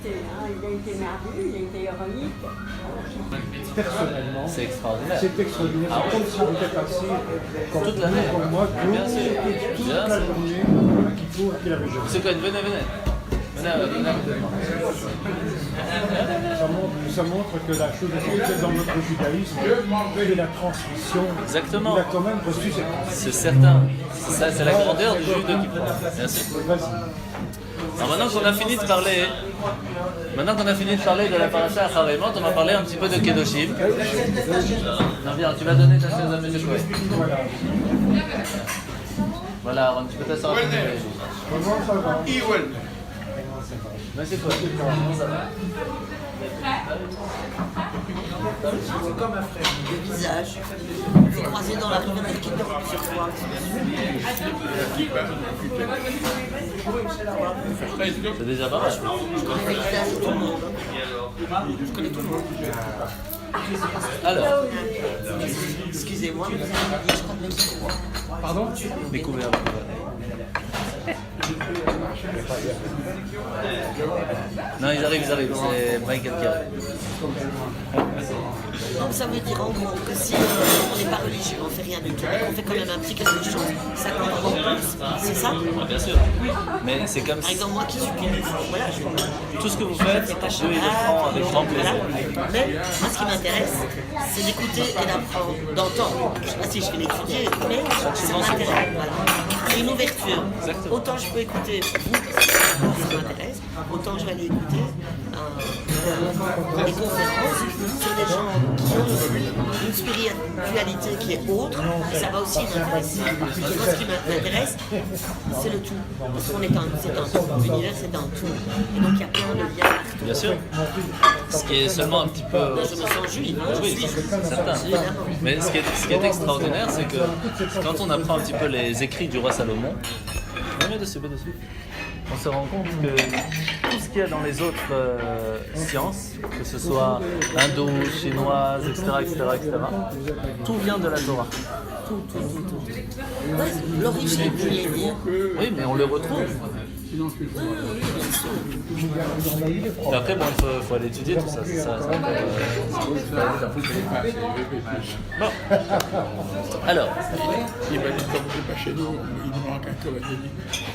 il a été merveilleux, il a été ironique. Personnellement, C'est extraordinaire. c'est extraordinaire. C'est comme si on était passé Toute l'année. comme moi, Bien sûr. toute Bien la sûr. journée à Kippour qu'il avait jeté. C'est quoi, venez. Venez. Ça montre que la chose essentielle dans notre judaïsme, c'est la transmission. Exactement. Il a quand même reçu cette transmission. C'est certain. Ça, c'est la grandeur du juif de Kippour. Bien sûr. Vas-y. Alors maintenant qu'on a fini de parler de la paracha Acharemot, on va parler un petit peu de Kedoshim. Non, viens, tu vas donner ta chaise à M. Cohen. Voilà, Aaron, tu peux t'asseoir. Comment ça va? Monsieur Cohen, comment ça va? C'est comme un frère. Le visage. J'ai croisé dans la rue qui dort plusieurs fois. C'est déjà pas mal. Je connais les visages de tout le monde. Je connais tout le monde. Alors, Excusez-moi, mais je crois que même c'est moi. Pardon? découvert. Non, ils arrivent, c'est Michael qui arrive. Donc ça veut dire en gros que si on n'est pas religieux, on fait rien du tout, on fait quand même un petit quelque chose, ça compte en plus. C'est ça? Ah, bien sûr. Mais c'est comme Par si exemple, moi qui suis plus voilà, je tout ce que vous faites, Dieu il le prend avec grand plaisir. voilà. Mais moi, ce qui m'intéresse, c'est d'écouter et d'apprendre, d'entendre. Je ne sais pas si je vais l'étudier, mais ça m'intéresse. Voilà. C'est une ouverture. Exactement. Autant je peux écouter vous, ça m'intéresse, autant je vais aller écouter des conférences sur des gens qui ont une spiritualité qui est autre, ça va aussi m'intéresser. Moi, ce qui m'intéresse, c'est le tout. Parce qu'on est c'est un tout. L'univers, c'est un tout. Et donc, il y a plein de liens partout. Bien sûr. Ce qui est seulement un petit peu. Je me sens juive, hein, Oui, juive. certain. Mais ce qui est extraordinaire, c'est que quand on apprend un petit peu les écrits du roi Salomon, mets dessus. On se rend compte que tout ce qu'il y a dans les autres sciences, que ce soit indo, chinoise, etc., tout vient de la Torah. Tout. L'origine, je voulais dire. Oui, mais on le retrouve. Et après, bon, il faut aller étudier tout ça. C'est pas bon. Alors, Il va dire comme c'est pas chez nous, il nous manque un cavalier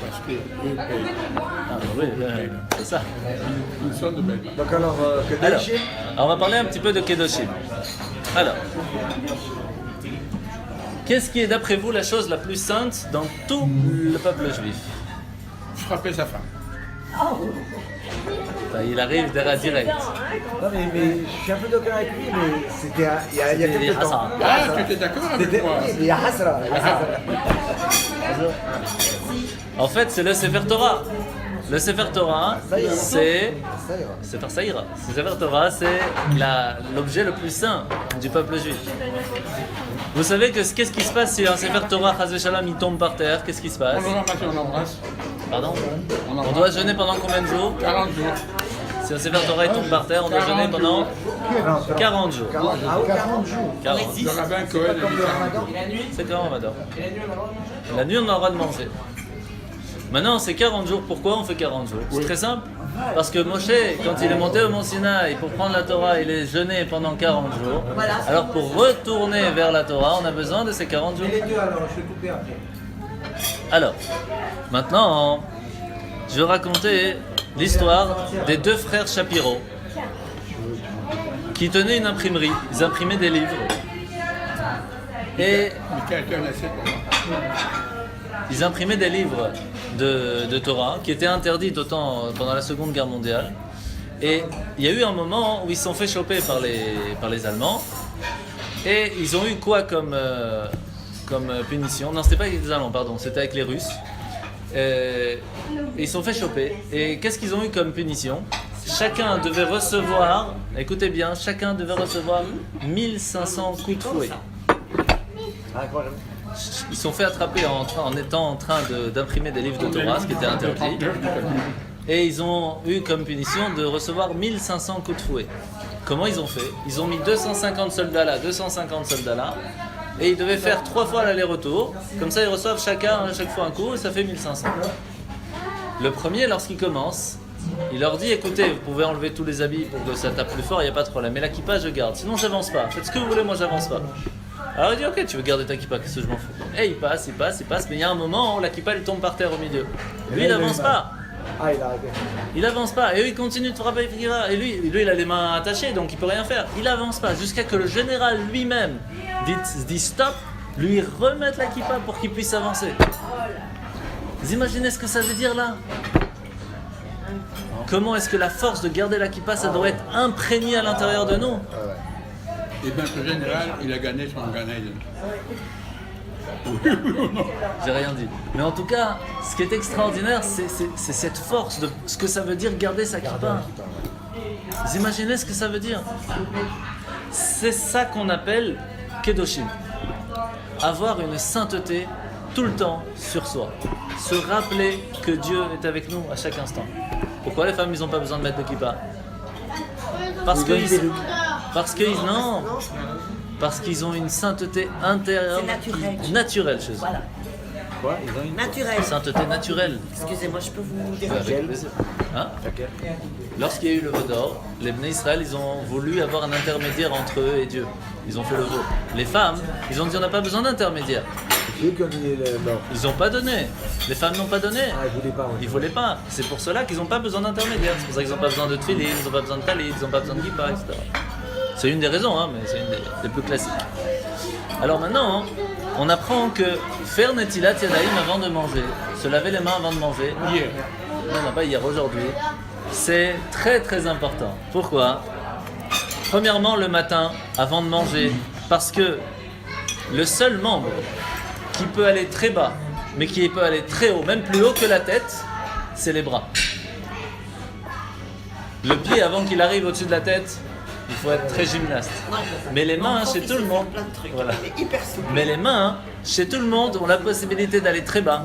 parce que eux payent. ah, oui, c'est ça. Ils sont de belles. Donc alors, que Alors, Kedoshim, on va parler un petit peu de Kedoshim. Alors, qu'est-ce qui est d'après vous la chose la plus sainte dans tout le peuple juif? Frapper sa femme. Il arrive direct. Non, mais je suis un peu d'accord avec lui, mais c'était il y a C'était quelques temps. Hassan. Ah, tu étais d'accord avec C'était, moi. oui, mais il y a Hasra. En fait, c'est le Sefer Torah. Le Sefer Torah, c'est Sefer Saïra. Le Sefer Torah, c'est l'objet le plus saint du peuple juif. Vous savez qu'est-ce qui se passe si un Sefer Torah, Chas v'Shalom, il tombe par terre? Qu'est-ce qui se passe? On le ramasse et on l'embrasse. Pardon? On doit jeûner pendant combien de jours? 40 jours. Si un Sefer Torah il tombe par terre, on doit jeûner pendant 40 jours. 40 jours. 40. Le rabbin Cohen a dit 40 jours. C'est quand Ramadan. La nuit, on a le droit de manger. Maintenant, c'est 40 jours. Pourquoi on fait 40 jours? C'est très simple. Parce que Moshe, quand il est monté au mont Sinaï pour prendre la Torah, il est jeûné pendant 40 jours. Alors pour retourner vers la Torah, on a besoin de ces 40 jours. Et les deux alors, je vais couper après. Alors, maintenant, je vais raconter l'histoire des deux frères Shapiro qui tenaient une imprimerie. Ils imprimaient des livres. Et Michael Nasset. ils imprimaient des livres de Torah qui étaient interdits d'autant pendant la Seconde Guerre mondiale. Et il y a eu un moment où ils se sont fait choper par les Allemands. Et ils ont eu quoi comme punition? Non, c'était pas avec les Allemands, pardon, c'était avec les Russes. Ils se sont fait choper. Et qu'est-ce qu'ils ont eu comme punition? Chacun devait recevoir, écoutez bien, chacun devait recevoir 1500 coups de fouet. Ils se sont fait attraper en étant en train d'imprimer des livres de Torah, ce qui était interdit. Et ils ont eu comme punition de recevoir 1500 coups de fouet. Comment ils ont fait? Ils ont mis 250 soldats là, 250 soldats là. Et ils devaient faire 3 fois l'aller-retour. Comme ça, ils reçoivent chacun à chaque fois un coup et ça fait 1500. Le premier, lorsqu'il commence, il leur dit, écoutez, vous pouvez enlever tous les habits pour que ça tape plus fort, il n'y a pas de problème. Mais la kippa, je garde. Sinon, j'avance pas. Faites ce que vous voulez, moi, j'avance pas. Alors il dit, ok, tu veux garder ta kippa, qu'est-ce que je m'en fous? Et il passe. Mais il y a un moment où la kippa, elle tombe par terre au milieu. Lui, il avance pas. Ah, il a arrêté. Il avance pas. Et eux, ils continuent de frapper. Et lui, il a les mains attachées, donc il peut rien faire. Il avance pas. Jusqu'à que le général lui-même dit stop, lui remette la kippa pour qu'il puisse avancer. Vous imaginez ce que ça veut dire là? Comment est-ce que la force de garder la kippa, ça doit être imprégné à l'intérieur de nous? Et bien, ce général, il a gagné son Ganaïden. J'ai rien dit. Mais en tout cas, ce qui est extraordinaire, c'est cette force de ce que ça veut dire garder sa kippa. Vous imaginez ce que ça veut dire? C'est ça qu'on appelle Kedoshim. Avoir une sainteté tout le temps sur soi. Se rappeler que Dieu est avec nous à chaque instant. Pourquoi les femmes, ils n'ont pas besoin de mettre de kippa? Parce qu'ils ont une sainteté intérieure C'est naturelle chez eux. Voilà. Quoi? Ils ont une Naturel. Sainteté naturelle. Excusez-moi, je peux vous dire. Avec plaisir. Hein? Lorsqu'il y a eu le veau d'or, les Bnei Israël, ils ont voulu avoir un intermédiaire entre eux et Dieu. Ils ont fait le veau. Les femmes, ils ont dit on n'a pas besoin d'intermédiaire. C'est eux qui ont donné l'or. Ils n'ont pas donné. Les femmes n'ont pas donné. Ah, ils voulaient pas. Ils voulaient pas. C'est pour cela qu'ils n'ont pas besoin d'intermédiaire. C'est pour ça qu'ils n'ont pas besoin de tefillin, ils n'ont pas besoin de talit, ils n'ont pas besoin de kippa, etc. C'est une des raisons, hein, mais c'est une des plus classiques. Alors maintenant, on apprend que faire netilat yadayim avant de manger, se laver les mains avant de manger, Hier. non, pas hier, aujourd'hui, c'est très très important. Pourquoi? Premièrement, le matin, avant de manger, parce que le seul membre qui peut aller très bas, mais qui peut aller très haut, même plus haut que la tête, c'est les bras. Le pied, avant qu'il arrive au-dessus de la tête, il faut être très gymnaste. Mais les mains, chez tout le monde, voilà. Il est hyper souple. Mais les mains, chez tout le monde, ont la possibilité d'aller très bas,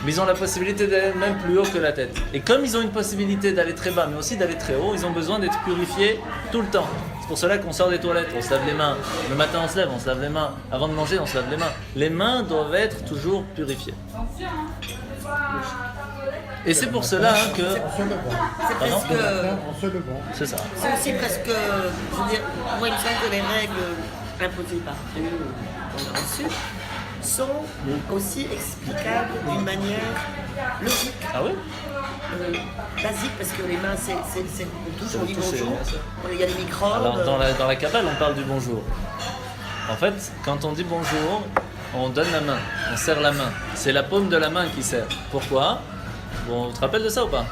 mais ils ont la possibilité d'aller même plus haut que la tête. Et comme ils ont une possibilité d'aller très bas, mais aussi d'aller très haut, ils ont besoin d'être purifiés tout le temps. C'est pour cela qu'on sort des toilettes, on se lave les mains. Le matin, on se lave les mains. Avant de manger, on se lave les mains. Les mains doivent être toujours purifiées. Et c'est pour cela que... C'est Pardon? presque. En se levant. C'est ça. C'est aussi presque. Je veux dire, moi, il me semble que les règles imposées par Dieu qu'on a reçues sont aussi explicables d'une manière logique, Ah oui? basique, parce que les mains, on touche, on dit toucher, bonjour, bien sûr. il y a des microbes. Alors dans la Kabbale, on parle du bonjour. En fait, quand on dit bonjour, on donne la main, on serre la main. C'est la paume de la main qui serre. Pourquoi? Bon, tu te rappelles de ça ou pas?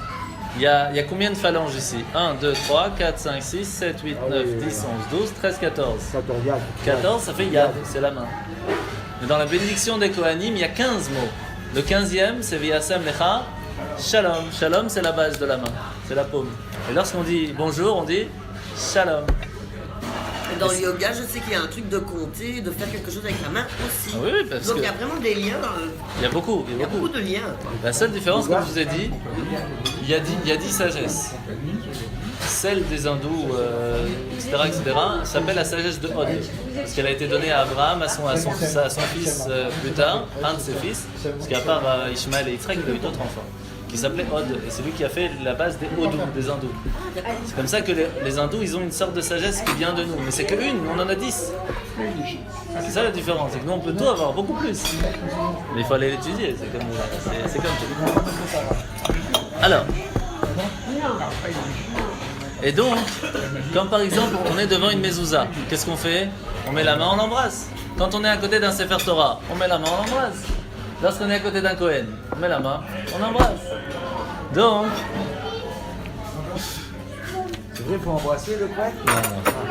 il y a combien de phalanges ici? 1, 2, 3, 4, 5, 6, 7, 8, 9, 10, 11, 12, 13, 14. 14, ça fait Yad, c'est la main. Mais dans la bénédiction des Kohanim, il y a 15 mots. Le 15e, c'est V'yasem lecha Shalom. Shalom, c'est la base de la main, c'est la paume. Et lorsqu'on dit bonjour, on dit Shalom. Et dans le yoga, je sais qu'il y a un truc de compter, de faire quelque chose avec la main aussi. Ah oui, parce Donc que il y a vraiment des liens. il y a beaucoup. Il y a beaucoup de liens. La seule différence, comme je vous ai dit, il y a 10 sagesses. Celle des hindous, etc., s'appelle la sagesse de Hod. Parce qu'elle a été donnée à Abraham, à son fils plus tard, un de ses fils. Parce qu'à part Ishmaël et Yitzhak, il a eu d'autres enfants. Qui s'appelait Hod. Et c'est lui qui a fait la base des Hodous, des hindous. C'est comme ça que les hindous, ils ont une sorte de sagesse qui vient de nous. Mais c'est qu'une, on en a 10. C'est ça la différence, c'est que nous on peut tout avoir, beaucoup plus. Mais il faut aller l'étudier, c'est comme tout. Alors, et donc, comme par exemple on est devant une mezouza, qu'est-ce qu'on fait? On met la main, on l'embrasse. Quand on est à côté d'un Sefer Torah, on met la main, on l'embrasse. Lorsqu'on est à côté d'un Kohen, on met la main, on l'embrasse. Donc... C'est vrai, il faut embrasser le prêtre? Non,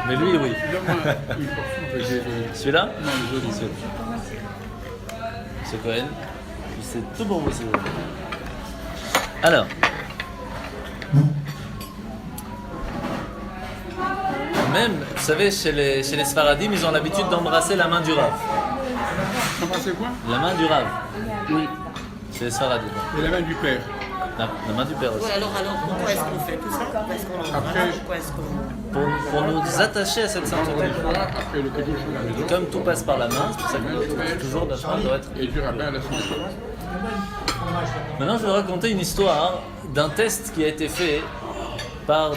mais lui, oui. Celui-là? Non, le joli. Ce Cohen, c'est tout pour vous. Alors, même, vous savez, chez les Sfaradim, ils ont l'habitude d'embrasser la main du Rav. Embrasser quoi? La main du Rav, Oui. chez les Sfaradim. Et la main du père. La main du Père aussi. Voilà, alors pourquoi est-ce qu'on fait tout ça? Pourquoi est-ce qu'on en Après- Pourquoi est-ce qu'on... Pour nous attacher à cette sainteté. Après le Kiddush à la maison. Comme tout passe par la main, c'est pour ça que toujours notre main doit être. Et du rabbin à la suite. Maintenant, je vais raconter une histoire d'un test qui a été fait par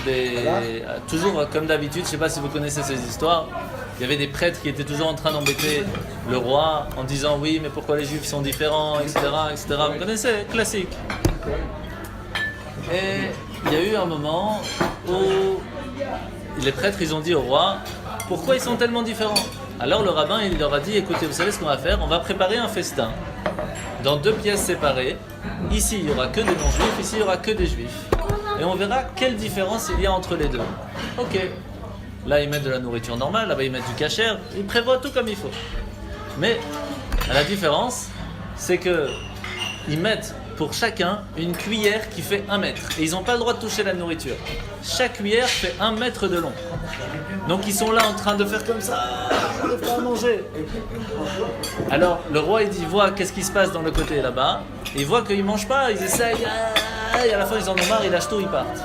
toujours comme d'habitude, je ne sais pas si vous connaissez ces histoires, il y avait des prêtres qui étaient toujours en train d'embêter le roi en disant oui, mais pourquoi les juifs sont différents, etc., etc. Vous connaissez, classique. Et il y a eu un moment où les prêtres, ils ont dit au roi, pourquoi ils sont tellement différents? Alors le rabbin, il leur a dit, écoutez, vous savez ce qu'on va faire? On va préparer un festin dans 2 pièces séparées. Ici, il n'y aura que des non-juifs, ici, il n'y aura que des juifs. Et on verra quelle différence il y a entre les deux. Ok. Là, ils mettent de la nourriture normale, là-bas, ils mettent du kasher. Ils prévoient tout comme il faut. Mais la différence, c'est que ils mettent pour chacun une cuillère qui fait 1 mètre. Et ils n'ont pas le droit de toucher la nourriture. Chaque cuillère fait 1 mètre de long. Donc ils sont là en train de faire comme ça, de pas manger. Alors le roi il voit qu'est-ce qui se passe dans le côté là-bas. Il voit qu'ils ne mangent pas, ils essayent, et à la fin ils en ont marre, ils lâchent tout, ils partent.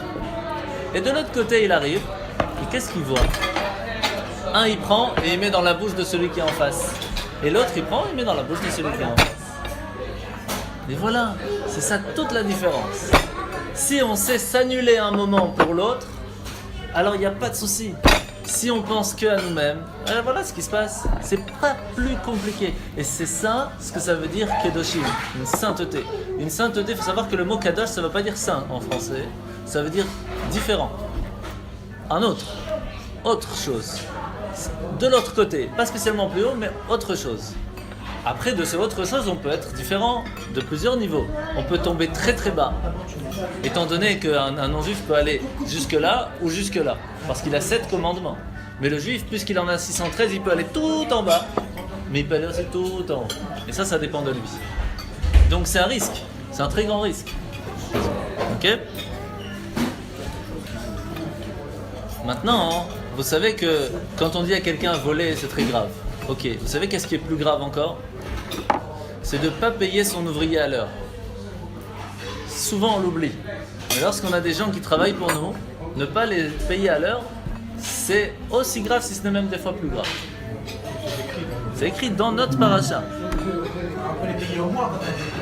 Et de l'autre côté il arrive, et qu'est-ce qu'il voit? Un il prend et il met dans la bouche de celui qui est en face. Et l'autre il prend et il met dans la bouche de celui qui est en face. Et voilà, c'est ça toute la différence. Si on sait s'annuler un moment pour l'autre, alors il n'y a pas de souci. Si on pense que à nous-mêmes, voilà ce qui se passe. C'est pas plus compliqué. Et c'est ça ce que ça veut dire Kedoshim, une sainteté. Une sainteté, il faut savoir que le mot Kadosh, ça ne veut pas dire saint en français. Ça veut dire différent. Un autre chose. De l'autre côté, pas spécialement plus haut, mais autre chose. Après, de cette autre chose, on peut être différent de plusieurs niveaux. On peut tomber très très bas, étant donné qu'un non-juif peut aller jusque-là ou jusque-là, parce qu'il a 7 commandements. Mais le juif, puisqu'il en a 613, il peut aller tout en bas, mais il peut aller aussi tout en haut. Et ça dépend de lui. Donc c'est un risque, c'est un très grand risque. Ok? Maintenant, vous savez que quand on dit à quelqu'un voler, c'est très grave. Ok, vous savez qu'est-ce qui est plus grave encore? C'est de ne pas payer son ouvrier à l'heure. Souvent on l'oublie. Mais lorsqu'on a des gens qui travaillent pour nous, ne pas les payer à l'heure, c'est aussi grave, si ce n'est même des fois plus grave. C'est écrit dans notre paracha.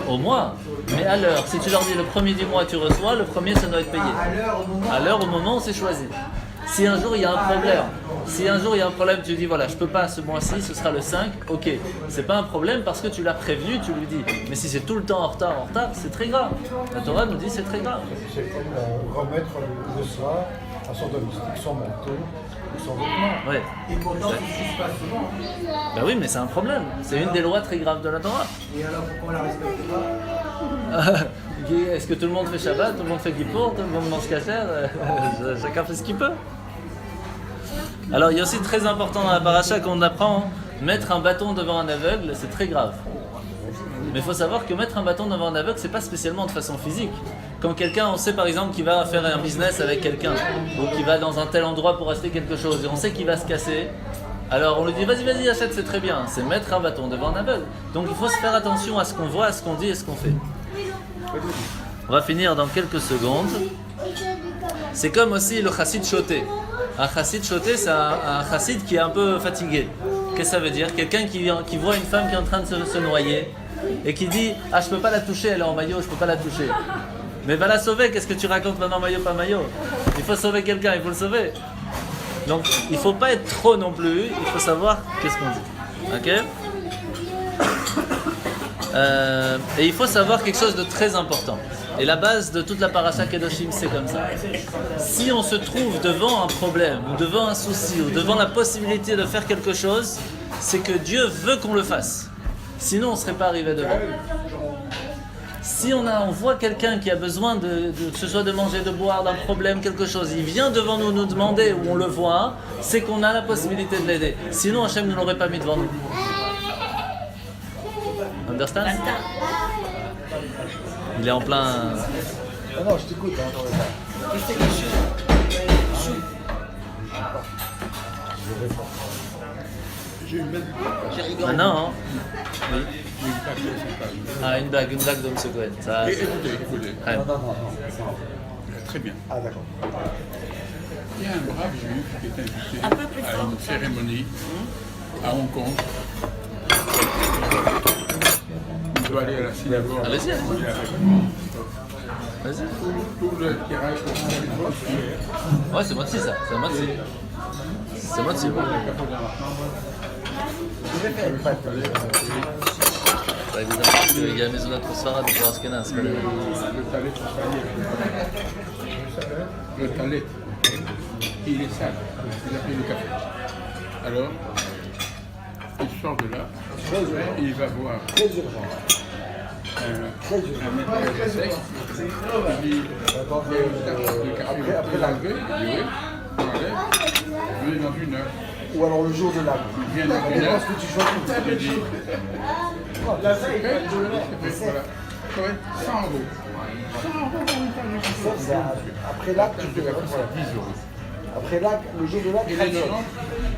Au mois, mais à l'heure. Si tu leur dis le premier du mois tu reçois, le premier ça doit être payé. À l'heure, au moment où c'est choisi. Si un jour il y a un problème, tu dis voilà, je peux pas ce mois-ci, ce sera le 5, ok. C'est pas un problème parce que tu l'as prévenu, tu lui dis. Mais si c'est tout le temps en retard, c'est très grave. La Torah nous dit c'est très grave. C'est comme remettre le soir à son domestique son manteau ou son vêtement. Ouais. Et pourtant, c'est ce qui se passe souvent. Ben oui, mais c'est un problème. C'est une des lois très graves de la Torah. Et alors, pourquoi on la respecte pas? Est-ce que tout le monde fait Shabbat, tout le monde fait Kippour, tout le monde mange kasher? Chacun fait ce qu'il peut. Alors il y a aussi très important dans la paracha qu'on apprend, mettre un bâton devant un aveugle, c'est très grave. Mais il faut savoir que mettre un bâton devant un aveugle, c'est pas spécialement de façon physique. Quand quelqu'un, on sait par exemple qu'il va faire un business avec quelqu'un, ou qu'il va dans un tel endroit pour acheter quelque chose, et on sait qu'il va se casser, alors on lui dit vas-y achète, c'est très bien. C'est mettre un bâton devant un aveugle. Donc il faut se faire attention à ce qu'on voit, à ce qu'on dit et ce qu'on fait. On va finir dans quelques secondes. C'est comme aussi le chassid choté. Un chassid choté, c'est un chassid qui est un peu fatigué. Qu'est-ce que ça veut dire? Quelqu'un qui voit une femme qui est en train de se noyer et qui dit « Ah, je peux pas la toucher, elle est en maillot, je peux pas la toucher. » Mais va la sauver, qu'est-ce que tu racontes maintenant, maillot, pas maillot? Il faut sauver quelqu'un, il faut le sauver. Donc, il faut pas être trop non plus, il faut savoir qu'est-ce qu'on dit. Ok? Et il faut savoir quelque chose de très important. Et la base de toute la paracha Kedoshim, c'est comme ça. Si on se trouve devant un problème, ou devant un souci, ou devant la possibilité de faire quelque chose, c'est que Dieu veut qu'on le fasse. Sinon, on ne serait pas arrivé devant. Si on voit quelqu'un qui a besoin que ce soit de manger, de boire, d'un problème, quelque chose, il vient devant nous nous demander, ou on le voit, c'est qu'on a la possibilité de l'aider. Sinon, Hachem ne l'aurait pas mis devant nous. Understand? Il est en plein... Ah non, je t'écoute. J'ai une belle Maintenant, hein? Oui. j'ai une blague très sympa. Ah, une blague d'homme secret. Ça, Et c'est- écoutez. Ouais. Non. Très bien. Ah d'accord. Il y a un brave juif qui est invité Un peu plus à fort. une cérémonie à Hong Kong. Il doit aller à la synagogue. Allez-y. Il a Vas-y. tout le tirage pour Ouais, c'est moi aussi ça. C'est moi aussi. C'est moi aussi. Pas évident. Parce qu'il y a la maison d'être Sfarad pour Ashkenaz. le talet pour salir. Le talet, il est sale. Il a pris le café. Alors, il sort de là, et il va voir Très urgent. un médecin sec. Il dit, le café Après la il dit oui, on enlève, je vais dans une heure. Ou alors le jour de la. Il vient dans Ça une dépend heure, ce que tu choisis. il dit, Là, c'est fait, voilà. Ça va être 100 euros. 100 euros pour une table de café. c'est après l'acte, Je tu te peux raconte, faire. c'est 10 euros. Après l'acte, le jour de l'acte, Et très les bien. gens,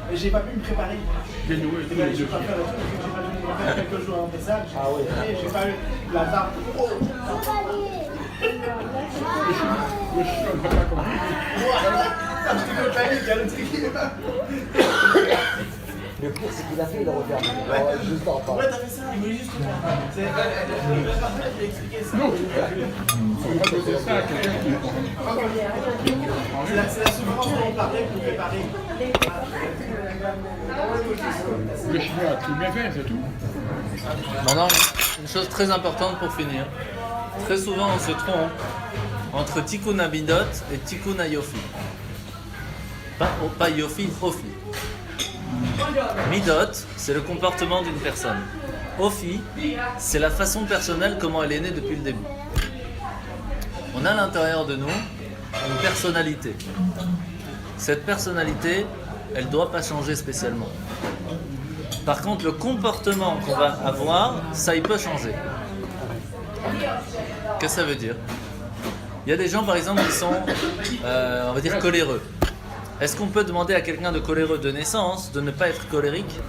Mais j'ai pas pu me préparer. j'ai noué tous les Je deux. vais pas faire le truc, j'ai pas dû me faire quelques jours après ça. Ah oui. J'ai pas eu la barre. Oh, Le chien n'a pas compris. un petit peu de panique, il y a le truc qui est pas. Le pire, c'est qu'il a fait, il a regardé. Alors, juste en temps. Ouais, t'as fait ça, il voulait juste tout faire. C'est parfait, je vais expliquer ça. Non, on va poser ça à quelqu'un qui comprend. C'est la souffrance dont on parlait pour préparer. Le chinois a tout bien fait, c'est tout. Maintenant, une chose très importante pour finir. Très souvent, on se trompe entre Tikkun Abidot et Tikkun Yofi. Pas Yofi, Ofi. Midot, c'est le comportement d'une personne. Ofi, c'est la façon personnelle, comment elle est née depuis le début. On a à l'intérieur de nous une personnalité. Cette personnalité, elle ne doit pas changer spécialement. Par contre, le comportement qu'on va avoir, ça, il peut changer. Qu'est-ce que ça veut dire? Il y a des gens, par exemple, qui sont, on va dire, coléreux. Est-ce qu'on peut demander à quelqu'un de coléreux de naissance de ne pas être colérique?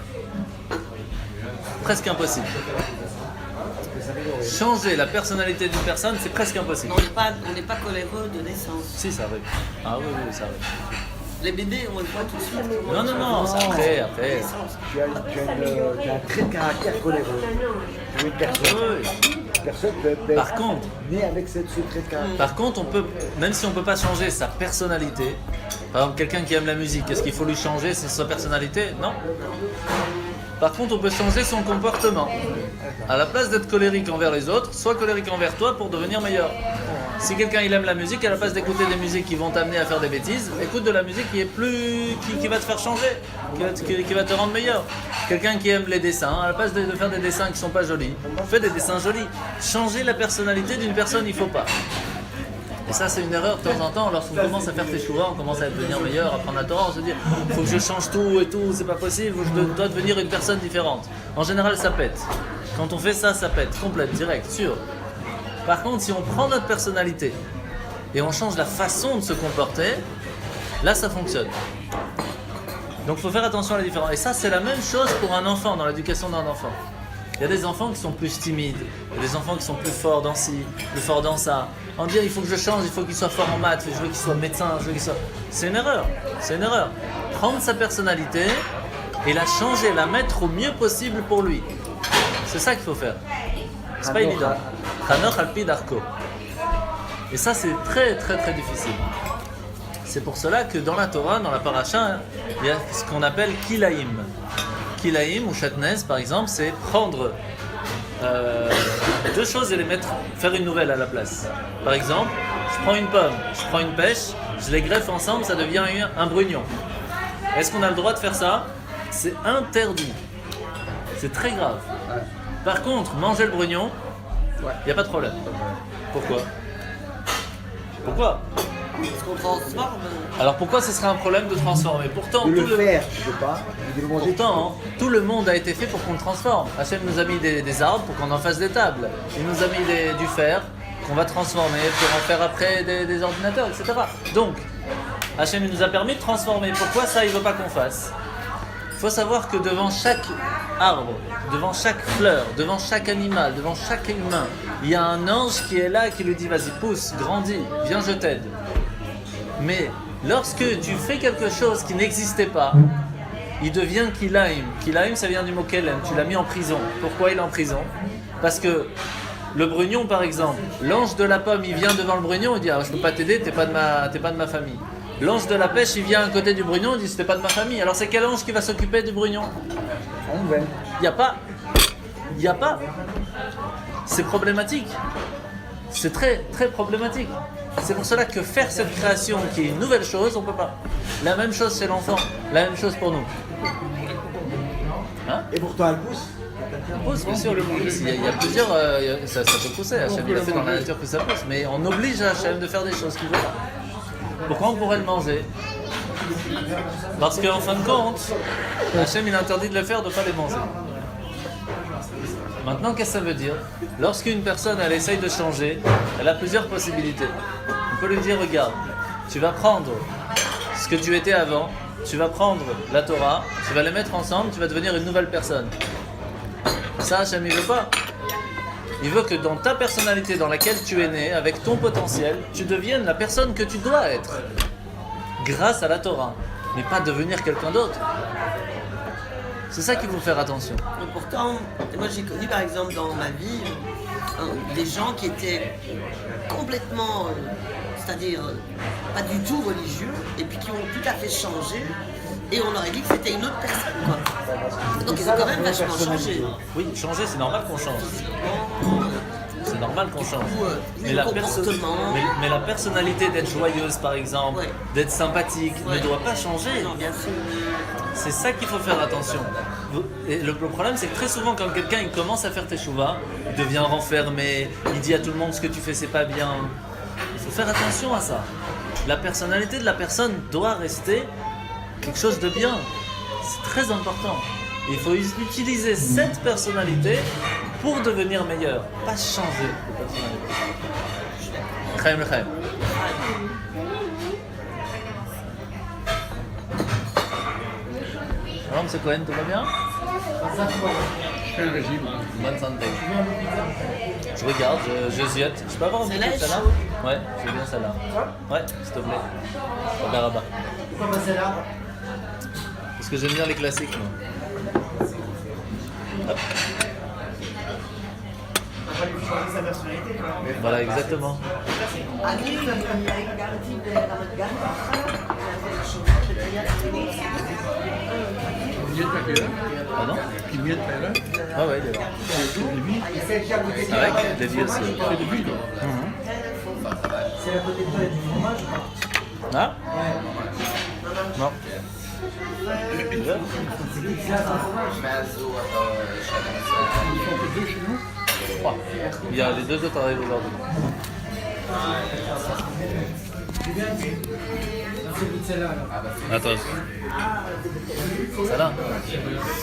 Presque impossible. Changer la personnalité d'une personne, c'est presque impossible. On n'est pas coléreux de naissance. Si, ça arrive. Ah oui, ça arrive. Les bébés, on le voit tout de suite. Non, c'est après. Tu as un trait de caractère coléreux. Tu es une personne. Oui. Personne peut être Par contre, née avec ce trait de caractère. Par contre, on peut, même si on ne peut pas changer sa personnalité, par exemple quelqu'un qui aime la musique, est-ce qu'il faut lui changer sa personnalité? Non. Par contre, on peut changer son comportement. À la place d'être colérique envers les autres, sois colérique envers toi pour devenir meilleur. Si quelqu'un il aime la musique, à la place d'écouter des musiques qui vont t'amener à faire des bêtises, écoute de la musique qui est qui va te faire changer, qui va te rendre meilleur. Quelqu'un qui aime les dessins, à la place de faire des dessins qui sont pas jolis, fais des dessins jolis. Changer la personnalité d'une personne, il faut pas. Et ça, c'est une erreur de temps en temps. Lorsqu'on commence à faire teshuva, on commence à devenir meilleur, à prendre la Torah, on se dit faut que je change tout et tout, c'est pas possible, je dois devenir une personne différente. En général, ça pète. Quand on fait ça, ça pète, complète, direct, sûr. Par contre, si on prend notre personnalité et on change la façon de se comporter, là, ça fonctionne. Donc, il faut faire attention à la différence. Et ça, c'est la même chose pour un enfant, dans l'éducation d'un enfant. Il y a des enfants qui sont plus timides, il y a des enfants qui sont plus forts dans ci, plus forts dans ça. En dire il faut que je change, il faut qu'il soit fort en maths, je veux qu'il soit médecin, je veux qu'il soit... C'est une erreur, c'est une erreur. Prendre sa personnalité et la changer, la mettre au mieux possible pour lui. C'est ça qu'il faut faire. C'est pas évident. Chanoch alpi darko. Et ça c'est très très très difficile. C'est pour cela que dans la Torah, dans la paracha, il y a ce qu'on appelle kilaïm. Kilaïm ou chatnez par exemple, c'est prendre deux choses et les mettre, faire une nouvelle à la place. Par exemple, je prends une pomme, je prends une pêche, je les greffe ensemble, ça devient un brugnon. Est-ce qu'on a le droit de faire ça? C'est interdit. C'est très grave. Par contre, manger le brugnon, il n'y a pas de problème. Pourquoi? Pourquoi? Parce qu'on transforme. Alors pourquoi ce serait un problème de transformer? Pourtant, De le faire, je sais pas, mais de le manger. Pourtant, tout le monde a été fait pour qu'on le transforme. Hachem nous a mis des arbres pour qu'on en fasse des tables. Il nous a mis du fer qu'on va transformer pour en faire après des ordinateurs, etc. Donc, Hachem nous a permis de transformer. Pourquoi ça, il ne veut pas qu'on fasse? Il faut savoir que devant chaque arbre, devant chaque fleur, devant chaque animal, devant chaque humain, il y a un ange qui est là, qui lui dit vas-y, pousse, grandis, viens, je t'aide. Mais lorsque tu fais quelque chose qui n'existait pas, il devient kilaïm. Kilaïm, ça vient du mot kelem. Tu l'as mis en prison. Pourquoi il est en prison? Parce que le brugnon, par exemple, l'ange de la pomme, il vient devant le brugnon, il dit ah, je peux pas t'aider, t'es pas de ma famille. L'ange de la pêche, il vient à côté du brugnon, il dit c'était pas de ma famille. Alors c'est quel ange qui va s'occuper du brugnon? Il n'y a pas. Il n'y a pas. C'est problématique. C'est très très problématique. C'est pour cela que faire cette création qui est une nouvelle chose, on ne peut pas. La même chose chez l'enfant, la même chose pour nous. Hein? Et pourtant, elle pousse. Elle pousse, bien sûr, le pousse. Il y a plusieurs. Ça peut pousser, Hachem il a fait dans la nature que ça pousse, mais on oblige Hachem de faire des choses qu'il ne veut pas. Pourquoi on pourrait le manger? Parce qu'en fin de compte, Hachem il a interdit de le faire, de ne pas les manger. Maintenant, qu'est-ce que ça veut dire? Lorsqu'une personne elle essaye de changer, elle a plusieurs possibilités. On peut lui dire regarde, tu vas prendre ce que tu étais avant, tu vas prendre la Torah, tu vas les mettre ensemble, tu vas devenir une nouvelle personne. Ça, Hachem, il veut pas. Il veut que dans ta personnalité dans laquelle tu es né, avec ton potentiel, tu deviennes la personne que tu dois être, grâce à la Torah, mais pas devenir quelqu'un d'autre. C'est ça qu'il faut faire attention. Et pourtant, moi j'ai connu par exemple dans ma vie des gens qui étaient complètement, c'est-à-dire pas du tout religieux, et puis qui ont tout à fait changé, et on aurait dit que c'était une autre personne, quoi. Donc ils ont quand même vachement changé. Oui, changer, c'est normal qu'on change. C'est normal qu'on change. Mais la personnalité d'être joyeuse, par exemple, Ouais. d'être sympathique, ne doit pas changer. Non, bien sûr. C'est ça qu'il faut faire attention. Et le problème, c'est que très souvent, quand quelqu'un il commence à faire teshuva, il devient renfermé, il dit à tout le monde ce que tu fais, c'est pas bien. Il faut faire attention à ça. La personnalité de la personne doit rester quelque chose de bien. C'est très important. Il faut utiliser cette personnalité pour devenir meilleur, pas changer de personnalité. Chaim le chaim. Alors, M. Cohen, tout va bien? Je fais un régime. Bonne santé. Je regarde, je ziote. Je peux avoir un petit peu de lèche? celle-là? Ouais, je veux bien celle-là. Ouais, s'il te plaît. Rabat. Pourquoi pas celle-là? Parce que j'aime bien les classiques, moi. Hop. On va lui changer sa personnalité, quoi. Voilà, exactement. אני גרתי ברמת גן בהתחלה, Qui vient de taper là? Pardon? Qui vient de taper là? Ah ouais, il est là. C'est tout, les vies. Avec des vieux aussi. C'est des vies, là. C'est à côté de toi, il y a du fromage ou pas? Hein? Ouais. Non. C'est qui ça, sans fromage? Ils sont que deux chez nous. 3. Il y a les 2 autres arrivent aujourd'hui. C'est bien. C'est celle-là alors. Attends. Ça là?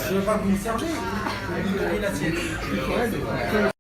Je veux pas que vous me servez. Vous me donnez l'assiette.